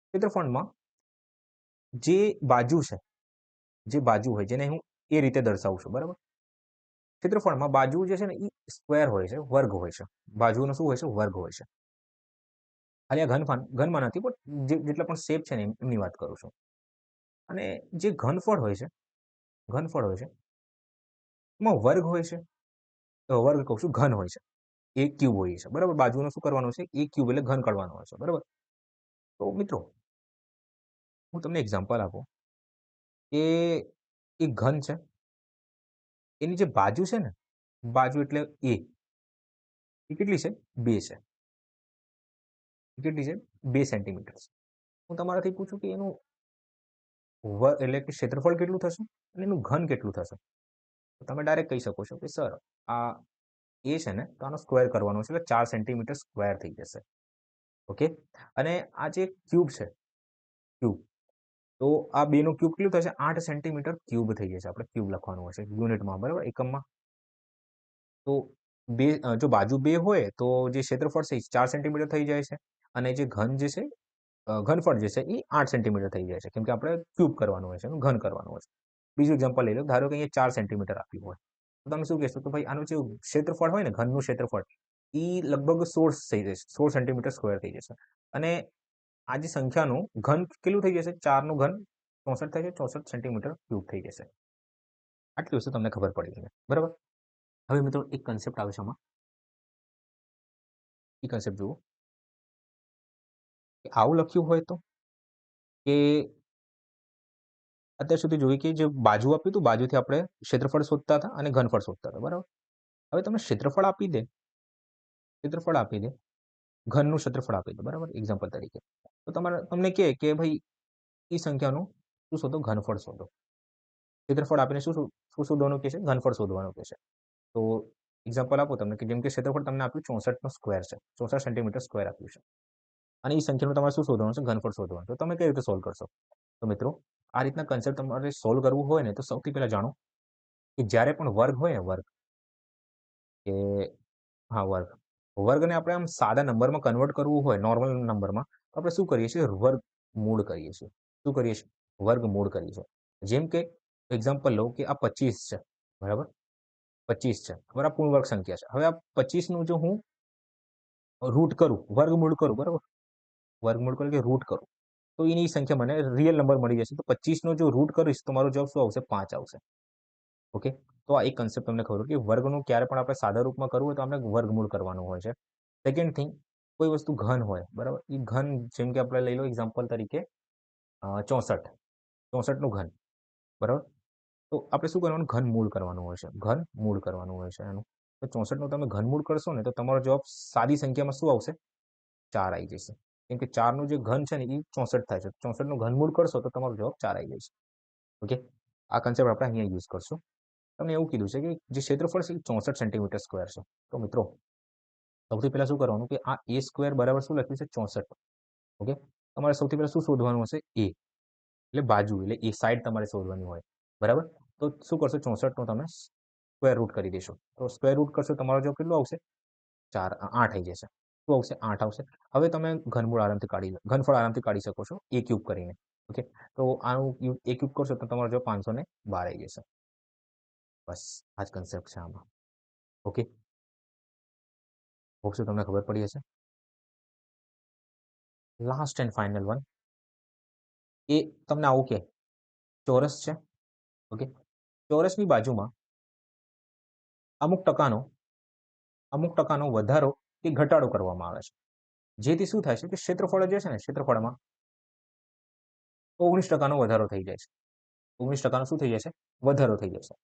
ક્ષેત્રફળમાં જે બાજુ છે જે બાજુ હોય જેને હું એ રીતે દર્શાવું છું બરાબર ક્ષેત્રફળમાં બાજુ જે છે ને એ સ્ક્વેર હોય છે વર્ગ હોય છે બાજુનો શું હોય છે વર્ગ હોય છે ખાલી આ ઘનમાં નથી પણ જેટલા પણ શેપ છે ને એમની વાત કરું છું અને જે ઘનફળ હોય છે એમાં વર્ગ હોય છે વર્ગ કહું છું ઘન હોય છે એ ક્યુબ હોય છે બરાબર બાજુનો શું કરવાનું છે એ ક્યુબ એટલે ઘન કાઢવાનો હોય છે બરાબર તો મિત્રો હું તમને એક્ઝામ્પલ આપું કે એક ઘન છે એની જે બાજુ છે ને બાજુ એટલે એ કેટલી છે 2 છે કેટલી છે 2 સેન્ટીમીટર છે હું તમારાથી પૂછું કે એનું એટલે કે ક્ષેત્રફળ કેટલું થશે અને એનું ઘન કેટલું થશે તો તમે ડાયરેક્ટ કહી શકો છો કે સર આ એ છે ને તો આનો સ્ક્વેર કરવાનો છે એટલે 4 સેન્ટીમીટર સ્ક્વેર થઈ જશે ઓકે અને આ જે ક્યુબ છે ક્યુબ તો આ બેનું ક્યુબ કેટલું થશે 8 સેન્ટીમીટર ક્યુબ થઈ જશે આપણે ક્યુબ લખવાનું હશે યુનિટમાં બરાબર એકમમાં તો બે જો બાજુ 2 હોય તો જે ક્ષેત્રફળ છે 4 સેન્ટીમીટર થઈ જાય છે અને જે ઘન જે છે ઘનફળ જે છે એ 8 સેન્ટીમીટર થઈ જાય છે કેમ કે આપણે ક્યુબ કરવાનું હોય છે ઘન કરવાનું હોય છે બીજું એક્ઝામ્પલ લઈ લો ધારો કે અહીંયા 4 સેન્ટીમીટર આપ્યું હોય તો તમે શું કહેશો તો ભાઈ આનું જે ક્ષેત્રફળ હોય ને ઘનનું ક્ષેત્રફળ એ લગભગ 16 થઈ જશે 16 સેન્ટીમીટર સ્ક્વેર થઈ જશે અને આ જે સંખ્યાનું ઘન કેટલું થઈ જશે 4 નું ઘન 64 થાય છે 64 સેન્ટીમીટર ક્યુબ થઈ જશે આટલી વસ્તુ તમને ખબર પડી ગઈ બરાબર હવે મિત્રો એક કન્સેપ્ટ આવે છે આમાં એ કન્સેપ્ટ જુઓ કે આવું લખ્યું હોય તો કે અત્યાર સુધી જોયું કે જે બાજુ આપ્યું હતું બાજુથી આપણે ક્ષેત્રફળ શોધતા હતા અને ઘનફળ શોધતા હતા બરાબર હવે તમે ક્ષેત્રફળ આપી દે ઘનનું ક્ષેત્રફળ આપી દે બરાબર એક્ઝામ્પલ તરીકે તો તમને કહે કે ભાઈ એ સંખ્યાનું શું શોધો ઘનફળ શોધો ક્ષેત્રફળ આપીને શું શું શોધવાનું કહે છે ઘનફળ શોધવાનું કહે છે તો એક્ઝામ્પલ આપો તમને કે જેમ કે ક્ષેત્રફળ તમને આપ્યું 64 નો સ્ક્વેર છે 64 સેન્ટીમીટર સ્ક્વેર આપ્યું છે અને એ સંખ્યાનું તમારે શું શોધવાનું છે ઘનફળ શોધવાનું તો તમે કઈ રીતે સોલ્વ કરશો તો મિત્રો આ રીતના કન્સેપ્ટ તમારે સોલ્વ કરવું હોય ને તો સૌથી પહેલા જાણો કે જ્યારે પણ વર્ગ હોય ને વર્ગ કે હા વર્ગને આપણે આમ સાદા નંબરમાં કન્વર્ટ કરવું હોય નોર્મલ નંબરમાં તો આપણે શું કરીએ છીએ વર્ગમૂળ કરીએ છીએ શું કરીએ છીએ વર્ગમૂળ કરીએ છીએ જેમ કે એક્ઝામ્પલ લો કે આ 25 છે બરાબર 25 છે બરાબર આ પૂર્ણ વર્ગ સંખ્યા છે હવે આ 25 નું જો હું રૂટ કરું વર્ગમૂળ કરું બરાબર વર્ગમૂળ કરું કે રૂટ કરું તો એની સંખ્યા મને રિયલ નંબર મળી જશે તો 25 નો જો રૂટ કરીશ તો મારો જવાબ શું આવશે 5 આવશે ઓકે તો આ એક કન્સેપ્ટ તમને ખબર કે વર્ગનું ક્યારે પણ આપણે સાદા રૂપમાં કરવું હોય તો આપણે વર્ગમૂળ કરવાનું હોય છે સેકન્ડ થિંગ કોઈ વસ્તુ ઘન હોય બરાબર એ ઘન જેમ કે આપણે લઈ લો એક્ઝામ્પલ તરીકે 64 નું ઘન બરાબર તો આપણે શું કરવાનું ઘનમૂળ કરવાનું હોય છે ઘનમૂળ કરવાનું હોય છે એનું તો 64 નું તમે ઘનમૂળ કરશો ને તો તમારો જવાબ સાદી સંખ્યામાં શું આવશે 4 આવી જશે કેમ કે 4 નું જે ઘન છે ને એ 64 થાય છે 64 નું ઘનમૂળ કરશો તો તમારો જવાબ 4 આવી જશે ઓકે આ કન્સેપ્ટ આપણે અહીંયા યુઝ કરશું તમને એવું કીધું છે કે જે ક્ષેત્રફળ છે એ 64 સેન્ટીમીટર સ્ક્વેર છે તો મિત્રો સૌથી પહેલા શું કરવાનું કે આ એ સ્ક્વેર બરાબર શું લખ્યું છે 64 ઓકે તમારે સૌથી પહેલા શું શોધવાનું હશે એ એટલે બાજુ એટલે એ સાઈડ તમારે શોધવાની હોય બરાબર તો શું કરશો 64 નો તમે સ્ક્વેર રૂટ કરી દેશો તો સ્ક્વેર રૂટ કરશો તમારો જવાબ કેટલો આવશે 8 આવી જશે શું આવશે 8 આવશે હવે તમે ઘનફળ આરામથી કાઢી શકો છો એ ક્યુબ કરીને ઓકે તો આનું એ ક્યુબ કરશો તો તમારો જવાબ 512 આવી જશે બસ આ જ કન્સેપ્ટ છે આમાં ઓકે હોપ સો તમને ખબર પડી હશે. લાસ્ટ એન્ડ ફાઇનલ વન, એ તમને આવું કે ચોરસ છે. ઓકે, ચોરસની બાજુમાં અમુક ટકાનો વધારો કે ઘટાડો કરવામાં આવે છે, જેથી શું થાય છે કે ક્ષેત્રફળ જે છે ને, ક્ષેત્રફળમાં 19% વધારો થઈ જાય છે. 19% શું થઈ જાય છે? વધારો થઈ જાય છે.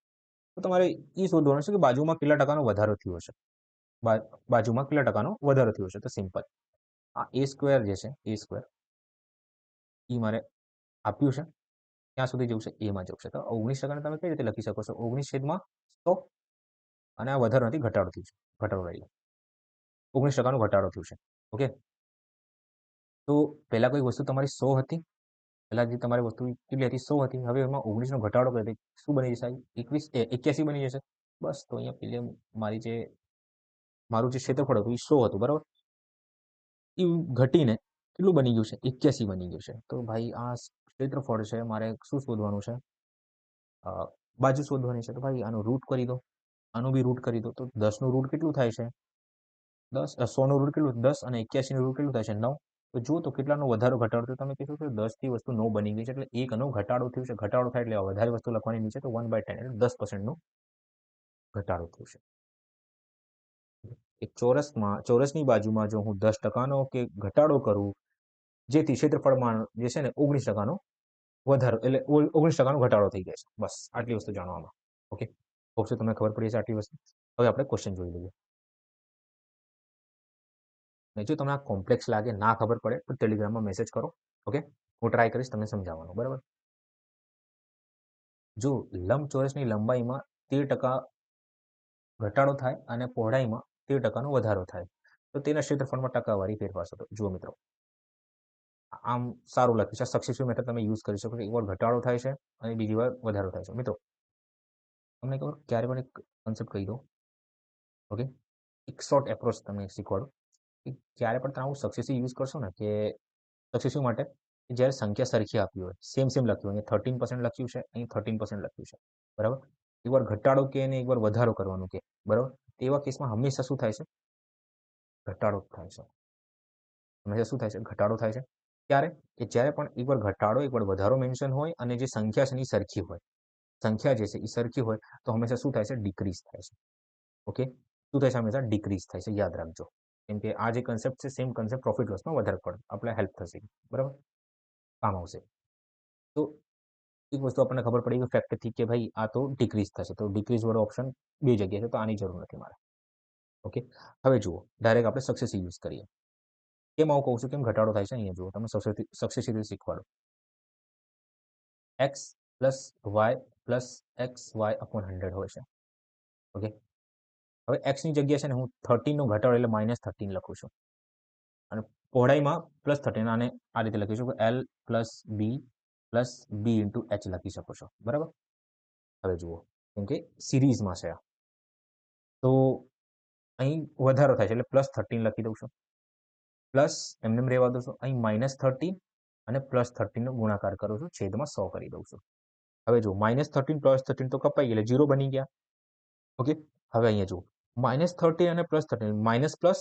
તો તમારે એ શોધવાનું છે કે બાજુમાં કેટલા ટકાનો વધારો થયો છે. બાજુમાં કેટલા ટકાનો વધારો થયો છે. તો સિમ્પલ, આ એ સ્ક્વેર જે છે, એ સ્ક્વેર એ મારે આપ્યું છે, ક્યાં સુધી જવું છે? એમાં જવું છે. તો 19% તમે કઈ રીતે લખી શકો છો? 19/100, અને આ વધારો નથી, ઘટાડો થયું છે. ઘટાડો રહી ગયો, 19% ઘટાડો થયું છે. ઓકે, તો પહેલા કોઈ વસ્તુ તમારી 100 હતી, પહેલા જે તમારી વસ્તુ કેટલી હતી? 100 હતી. હવે એમાં 19નો ઘટાડો કરી શું બની જશે? 81 બની જશે. બસ, તો અહીંયા પેલે મારું જે ક્ષેત્રફળ હતું એ 100 હતું, બરાબર? એ ઘટીને કેટલું બની ગયું છે? 81 બની ગયું છે. તો ભાઈ આ ક્ષેત્રફળ છે, મારે શું શોધવાનું છે? બાજુ શોધવાની છે. તો ભાઈ આનું રૂટ કરી દો, આનું બી રૂટ કરી દો. તો 10નું રૂટ કેટલું થાય છે? 10. 100નું રૂટ કેટલું? 10. અને 81નું રૂટ કેટલું થાય છે? 9. તો જુઓ તો કેટલાનો વધારો ઘટાડો થયો? તમે કીધું કે 10 વસ્તુ 9 બની ગઈ છે, એટલે 1નો ઘટાડો થયો છે. ઘટાડો થાય એટલે વધારે વસ્તુ લખવાની નીચે, તો 1/10 એટલે 10%નો ઘટાડો થયો છે. એક ચોરસની બાજુમાં જો હું 10%નો કે ઘટાડો કરું, જેથી ક્ષેત્રફળમાં જે છે ને 19%નો વધારો, એટલે 19%નો ઘટાડો થઈ જાય છે. બસ આટલી વસ્તુ જાણવામાં. ઓકે, હોપ સો તમને ખબર પડી છે આટલી વસ્તુ. હવે આપણે ક્વેશ્ચન જોઈ લઈએ. જો તમને આ કોમ્પ્લેક્સ લાગે, ના ખબર પડે, તો ટેલિગ્રામમાં મેસેજ કરો. ઓકે, હું ટ્રાય કરીશ તમને સમજાવવાનું, બરાબર? જો લંબચોરસની લંબાઈમાં 13% ઘટાડો થાય અને પહોળાઈમાં 13%નો વધારો થાય, તો તેના ક્ષેત્રફળમાં ટકાવારી ફેરફાર થતો. જુઓ મિત્રો, આમ સારું લખ્યું છે. સક્સેસફુલ મેથડ તમે યુઝ કરી શકો છો. એકવાર ઘટાડો થાય છે અને બીજી વાર વધારો થાય છે. મિત્રો, તમને ખબર, ક્યારે પણ એક કોન્સેપ્ટ કહી દો. ઓકે, એક શોર્ટ એપ્રોચ તમને શીખવાડું કે ક્યારે પણ તમે આવું સક્સેસિવ યુઝ કરશો ને, કે સક્સેસિવ માટે જ્યારે સંખ્યા સરખી આપી હોય, સેમ લખ્યું હોય, 13% લખ્યું છે, અહીં 13% લખ્યું છે, બરાબર? એકવાર ઘટાડો કે અને એકવાર વધારો કરવાનું કે, બરાબર? તેવા કેસમાં હંમેશા શું થાય છે? ઘટાડો થાય છે. હંમેશા શું થાય છે? ઘટાડો થાય છે. ત્યારે કે જ્યારે પણ એકવાર ઘટાડો એકવાર વધારો મેન્શન હોય અને જે સંખ્યા છે એની સરખી હોય, સંખ્યા જે છે એ સરખી હોય, તો હંમેશા શું થાય છે? ડિક્રીઝ થાય છે. ઓકે, શું થાય છે? હંમેશા ડિક્રીઝ થાય છે. યાદ રાખજો, કેમ કે આ જે કન્સેપ્ટ છે, સેમ કન્સેપ્ટ પ્રોફિટ લોસમાં વધારે પડે આપણે હેલ્પ થશે, બરાબર? કામ આવશે. તો એક વસ્તુ આપણને ખબર પડી કે ફેક્ટથી કે ભાઈ આ તો ડિક્રીઝ થશે, તો ડિક્રીઝ વાળો ઓપ્શન બે જગ્યાએ છે, તો આની જરૂર નથી મારે. ઓકે, હવે જુઓ, ડાયરેક્ટ આપણે સક્સેસિવ યુઝ કરીએ. કેમ આવું કહું છું? કેમ ઘટાડો થાય છે? અહીંયા જુઓ, તમે સક્સેસિવ રીતે શીખવાડો. x plus Y plus x y upon 100 હોય છે. ઓકે, હવે એક્સની જગ્યા છે ને હું 13નો ઘટાડો એટલે -13 લખું છું, અને પહોળાઈમાં +13, આને આ રીતે લખી શકો, L પ્લસ બી ઇન્ટુ એચ લખી શકો છો, બરાબર? હવે જુઓ, કેમ કે સિરીઝમાં છે, તો અહીં વધારો થાય છે એટલે +13 લખી દઉં છું, પ્લસ એમને રહેવા દઉં છું, અહીં -13 અને +13નો ગુણાકાર કરું છું, છેદમાં 100 કરી દઉં છું. હવે જુઓ, -13 +13 તો કપાઈ ગયા, એટલે 0 બની ગયા. ઓકે, હવે અહીંયા જુઓ, -13 અને +13, માઇનસ પ્લસ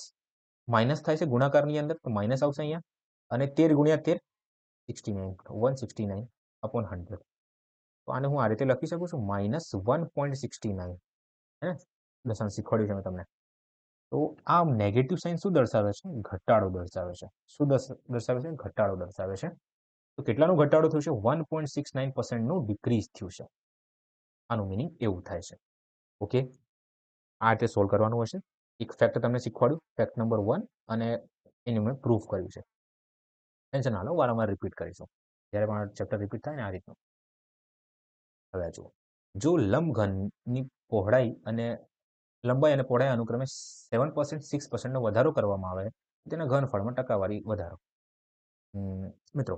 માઇનસ થાય છે ગુણાકારની અંદર, તો માઇનસ આવશે અહીંયા, અને 13 ગુણ્યા 13 69, 169 અપોન 100. તો આને હું આ રીતે લખી શકું છું, -1.69. હે, દર્શન શીખવાડ્યું છે મેં તમને. તો આ નેગેટિવ સાઇન શું દર્શાવે છે? ઘટાડો દર્શાવે છે. શું દર્શાવે છે? ઘટાડો દર્શાવે છે. તો કેટલાનો ઘટાડો થયો છે? 1.69%નું ડિક્રીઝ થયું છે. આનું મિનિંગ એવું થાય છે. ઓકે, આ રીતે સોલ્વ કરવાનું હશે. એક ફેક્ટ તમને શીખવાડ્યું, ફેક્ટ નંબર 1, અને એને મેં પ્રૂફ કર્યું છે. ટેન્શન ના લો, વારંવાર રિપીટ કરીશું જ્યારે પણ ચેપ્ટર રિપીટ થાય ને, આ રીતનું. હવે જુઓ, જો લંબઘનની પહોળાઈ અને લંબાઈ અને પહોળાઈ અનુક્રમે 7%, 6%નો વધારો કરવામાં આવે, તેના ઘનફળમાં ટકાવારી વધારો. મિત્રો,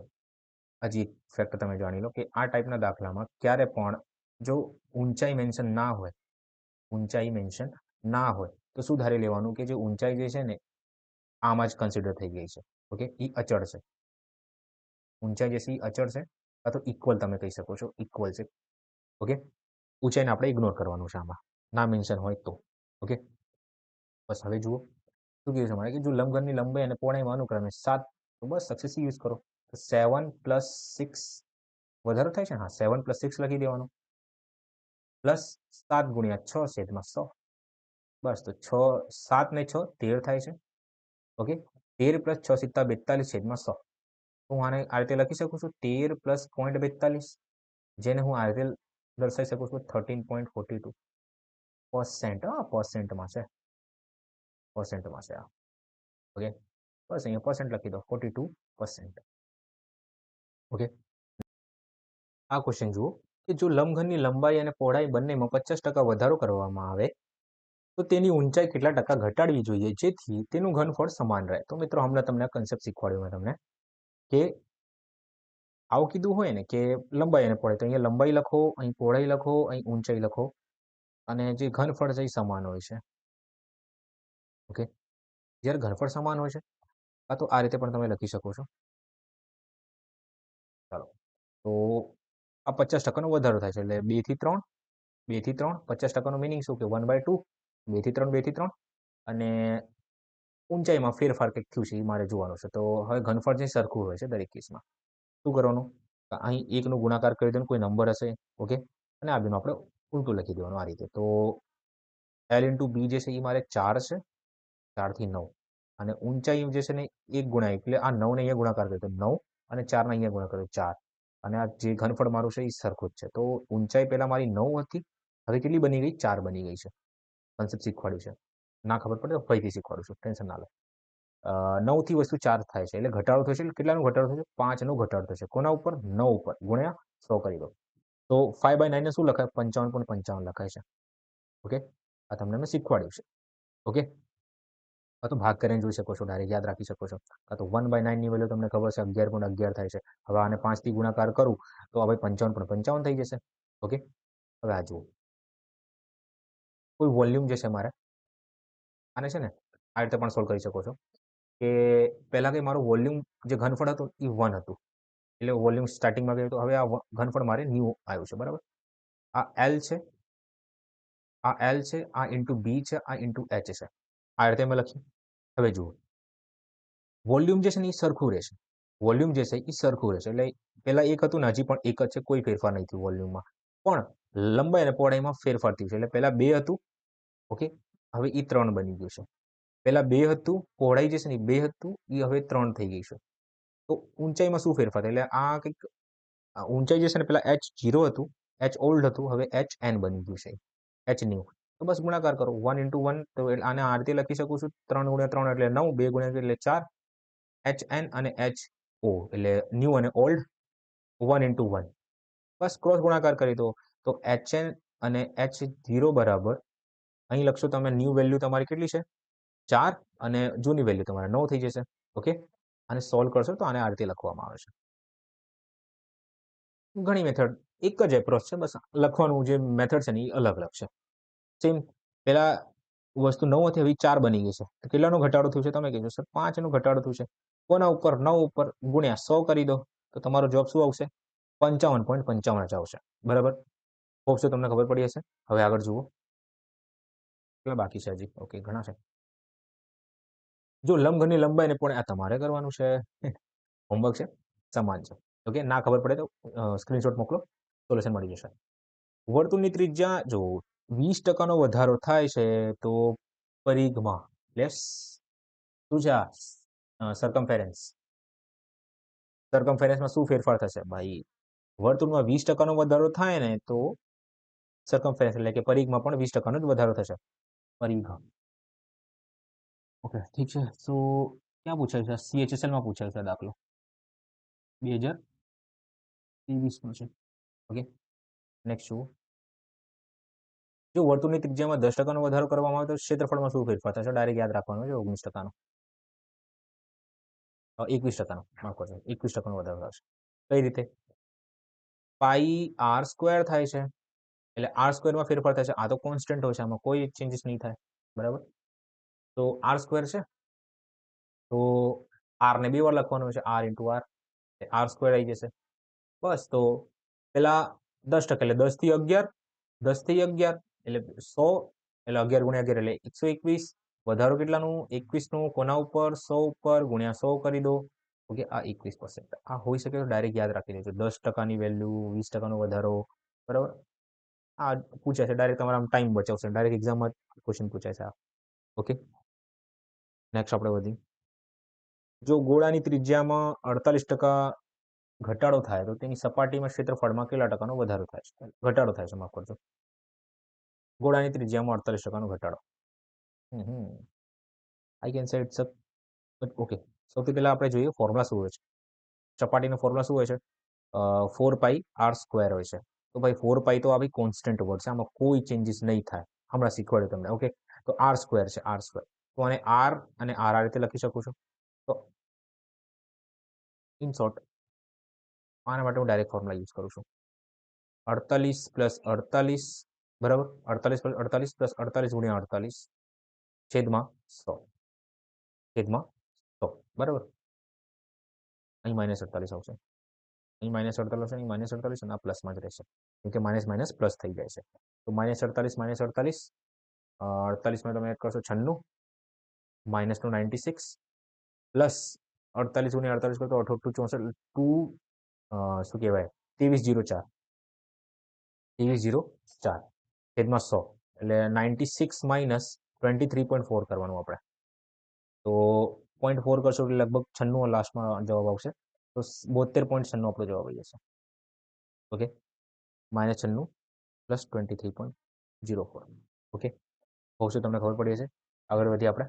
હજી એક ફેક્ટ તમે જાણી લો કે આ ટાઈપના દાખલામાં ક્યારે પણ જો ઊંચાઈ મેન્શન ના હોય, તો શું ધારી લેવાનું કે જે ઊંચાઈ જે છે ને આમાં જ કન્સિડર થઈ ગઈ છે. ઓકે, એ અચળ છે. ઊંચાઈ જે છે એ અચળ છે, અથવા ઇક્વલ તમે કહી શકો છો, ઇક્વલ છે. ઓકે, ઊંચાઈને આપણે ઇગ્નોર કરવાનું છે આમાં, ના મેન્શન હોય તો. ઓકે, બસ હવે જુઓ, શું કીધું છે મારે કે જો લંબઘનની લંબાઈ અને પહોળાઈમાં અનુક્રમે 7, તો બસ સક્સેસિવ યુઝ કરો. તો 7 + 6 વધારો થાય છે. હા, 7 + 6 લખી દેવાનું, પ્લસ 7 × 6 છેદમાં 100. બસ તો 6, 7 ને 6 13 થાય છે. ઓકે, 13 + 6 = 42 છેદમાં 100. હું આને આ રીતે લખી શકું છું, 13 + 0.42, જેને હું આ રીતે દર્શાવી શકું છું 13.42%. હા, પર્સન્ટમાં છે, પર્સન્ટમાં છે આ. ઓકે, બસ અહીંયા પર્સન્ટ લખી દો, 42%. ઓકે, આ ક્વેશ્ચન જુઓ કે જો લંબઘનની લંબાઈ અને પહોળાઈ બંનેમાં 50% વધારો કરવામાં આવે તો તેની ઊંચાઈ કેટલા ટકા ઘટાડવી જોઈએ જેથી તેનું ઘનફળ સમાન રહે. તો મિત્રો, હમણાં તમને કન્સેપ્ટ શીખવાડ્યો મેં તમને કે આવું કીધું હોય ને કે લંબાઈ અને પહોળાઈ, તો અહીંયા લંબાઈ લખો, અહીં પહોળાઈ લખો, અહીં ઊંચાઈ લખો, અને જે ઘનફળ છે એ સમાન હોય છે. ઓકે, જ્યારે ઘનફળ સમાન હોય છે, તો આ રીતે પણ તમે લખી શકો છો. ચાલો, તો આ 50%નો વધારો થાય છે, એટલે 2 થી 3, 2 થી 3, 50%નો મિનિંગ શું કે 1/2, 2 થી 3, 2 થી 3, અને ઊંચાઈમાં ફેરફાર કંઈક થયું છે એ મારે જોવાનું છે. તો હવે ઘનફળ જે સરખું હોય છે દરેક કેસમાં, શું કરવાનું, અહીં 1નો ગુણાકાર કરી દેવાનો, કોઈ નંબર હશે. ઓકે, અને આ બેનું આપણે ઉલટું લખી દેવાનું આ રીતે. તો L × B જે છે એ મારે 4 છે, 4 થી 9, અને ઊંચાઈ જે છે ને 1 × 1, એટલે આ 9 ને અહીંયા ગુણાકાર કર્યો તો 9, અને 4 ને અહીંયા ગુણાકાર કર્યો 4, અને આ જે ઘનફળ મારું છે એ સરખું જ છે. તો ઊંચાઈ પહેલા મારી 9 હતી, હવે કેટલી બની ગઈ, 4 બની ગઈ છે. કન્સેપ્ટ શીખવાડ્યું છે, ના ખબર પડે તો ફરીથી શીખવાડું છું, ટેન્શન ના લો. 9 થી વસ્તુ 4 થાય છે, એટલે ઘટાડો થશે. એટલે કેટલાનો ઘટાડો થશે, 5નો ઘટાડો થશે. કોના ઉપર, 9 ઉપર, ગુણ્યા 100 કરી દો. તો 5/9 ને શું લખાય, 55.55 લખાય છે. ઓકે, આ તમને મેં શીખવાડ્યું છે. ઓકે, આ તો ભાગ કરીને જોઈ શકો છો, ડાયરેક્ટ યાદ રાખી શકો છો. આ તો 1/9 ની વેલ્યુ તમને ખબર છે 11.11 થાય છે. હવે આને 5 થી ગુણાકાર કરું તો હવે 55.55 થઈ જશે. ઓકે, હવે આ જુઓ, કોઈ વોલ્યુમ જે છે મારે, આને છે ને આ રીતે પણ સોલ્વ કરી શકો છો કે પહેલા કે મારું વોલ્યુમ જે ઘનફળ હતું એ 1 હતું, એટલે વોલ્યુમ સ્ટાર્ટિંગમાં ગયું. તો હવે આ ઘનફળ મારે ન્યૂ આવ્યું છે, બરાબર. આ L છે, આ L છે, આ ઇન્ટુ B છે, આ ઇન્ટુ H છે. આ રીતે મેં લખ્યું. હવે જુઓ, વોલ્યુમ જે છે ને એ સરખું રહેશે, વોલ્યુમ જે છે એ સરખું રહેશે. એટલે પહેલા 1 હતું ને હજી પણ 1 જ છે, કોઈ ફેરફાર નહીં થયું વોલ્યુમમાં. પણ લંબાઈ અને પહોળાઈમાં ફેરફાર થયું છે. એટલે પહેલા 2 હતું, ઓકે, હવે એ 3 બની ગયું છે. પહેલા 2 હતું, પહોળાઈ જે છે ને 2 હતું, એ હવે 3 થઈ ગઈ છે. તો ઊંચાઈમાં શું ફેરફાર થાય, એટલે આ કંઈક ઊંચાઈ જે છે ને પેલા H0 હતું, H ઓલ્ડ હતું, હવે HN બની ગયું છે, H ન્યુ. તો બસ ગુણાકાર કરો, 1 × 1, તો આને આ રીતે લખી શકું છું, 3 × 3 એટલે 9, 2 × 1 એટલે 4, HN અને HO એટલે ન્યુ અને ઓલ્ડ, 1 × 1. બસ ક્રોસ ગુણાકાર કરી દો, તો HN અને H0 બરાબર, અહીં લખશો તમે ન્યુ વેલ્યુ તમારી કેટલી છે, 4, અને જૂની વેલ્યુ તમારે 9 થઈ જશે. ઓકે, આને સોલ્વ કરશો તો આને આ રીતે લખવામાં આવે છે. ઘણી મેથડ, એક જ એપ્રોચ છે, બસ લખવાનું જે મેથડ છે ને એ અલગ અલગ છે. સેમ, પહેલા વસ્તુ 9 હતી, હવે 4 બની ગઈ છે. તો કેટલાનો ઘટાડો થયું છે તમે કહેશો, સર 5નો ઘટાડો થયું છે. કોના ઉપર, 9 ઉપર, ગુણ્યા 100 કરી દો, તો તમારો જવાબ શું આવશે, 55.55 જ આવશે. બરાબર, હોપ સો તમને ખબર પડી હશે. હવે આગળ જુઓ, કેટલા બાકી છે હજી. ઓકે, ઘણા છે. જો લંબઘનની લંબાઈ ને પણ આ તમારે કરવાનું છે, હોમવર્ક છે, સમાન છે. ઓકે, ના ખબર પડે તો સ્ક્રીનશોટ મોકલો, સોલ્યુશન મળી જશે. વર્તુળની ત્રિજ્યા જો 20%નો વધારો થાય છે તો પરિઘમાં, લેસ શું છે આ, સરકમફેરન્સ, સરકમફેરન્સમાં શું ફેરફાર થશે ભાઈ, વર્તુળમાં 20%નો વધારો થાય ને તો સરકમફેરન્સ એટલે કે પરિઘમાં પણ 20%નો જ વધારો થશે, પરિઘ. ઓકે, ઠીક છે. તો ક્યાં પૂછાયું છે, CHSL માં પૂછાયું છે દાખલો, 2023 છે. ઓકે, નેક્સ્ટ જુઓ, જો વર્તુળની ત્રિજ્યામાં 10%નો વધારો કરવામાં આવે તો ક્ષેત્રફળમાં શું ફેરફાર થશે, ડાયરેક્ટ યાદ રાખવાનું છે. 19%નો, 21%નો, માફ કરજો, 21%નો વધારો થશે. કઈ રીતે, πr² થાય છે, એટલે r² ફેરફાર થશે. આ તો કોન્સ્ટન્ટ હોય છે, આમાં કોઈ ચેન્જીસ નહીં થાય, બરાબર. તો r² છે, તો r ને 2 વાર લખવાનું છે, r × r, r² આવી જશે. બસ, તો પેલા 10%, એટલે 10 થી 11, 10 થી 11 એટલે 100, એટલે 11 × 11 એટલે 121, વધારો કેટલાનું 21નું કોના ઉપર 100 ઉપર ગુણ્યા 100 કરી દો. ઓકે આ 21%. આ હોઈ શકે તો ડાયરેક્ટ યાદ રાખી લેજો 10%ની વેલ્યુ 20%નો વધારો બરાબર. આ પૂછાય છે ડાયરેક્ટ તમારા ટાઈમ બચાવશે ડાયરેક્ટ એક્ઝામમાં ક્વેશ્ચન પૂછાય છે આ. ઓકે નેક્સ્ટ આપણે વધી જો ગોળાની ત્રિજ્યામાં 48% ઘટાડો થાય તો તેની સપાટીમાં ક્ષેત્રફળમાં કેટલા ટકાનો વધારો થાય છે ઘટાડો થાય છે માફ કરજો ગોળાની ત્રિજ્યામાં 48%નો ઘટાડો. I can say it's okay સૌથી પહેલા આપણે જોઈએ ફોર્મ્યુલા શું હોય છે. સપાટીનો ફોર્મ્યુલા શું હોય છે 4πr² હોય છે. તો ભાઈ 4π તો આવી કોન્સ્ટન્ટ વર્ડ છે આમાં કોઈ ચેન્જીસ નહીં થાય હમણાં શીખવાડ્યું તમને. ઓકે તો r² છે r². તો આને r અને r આ રીતે લખી શકું છું. તો ઇન શોર્ટ આના માટે હું ડાયરેક્ટ ફોર્મ્યુલા યુઝ કરું છું 48 + 48 બરાબર 48 + 48 + 48 × 48 છેદમાં 100 બરાબર. અહીં -48 આવશે અહીં -48 અહીં -48 અને આ પ્લસમાં જ રહેશે કેમ કે માઇનસ માઇનસ પ્લસ થઈ જાય છે. તો -48 -48 48માં તમે એડ કરશો 96 -નું 96 પ્લસ 48 × 48 કરો તો 88 64 શું કહેવાય 2304 છેદમાં 100 એટલે 96 - 23.4 કરવાનું આપણે. તો 0.4 કરશો એટલે લગભગ 96 લાસ્ટમાં જવાબ આવશે. તો 72.96 આપણો જવાબ આવી જશે. ઓકે -96 + 23.04. ઓકે હોશે તમને ખબર પડી હશે. આગળ વધીએ આપણે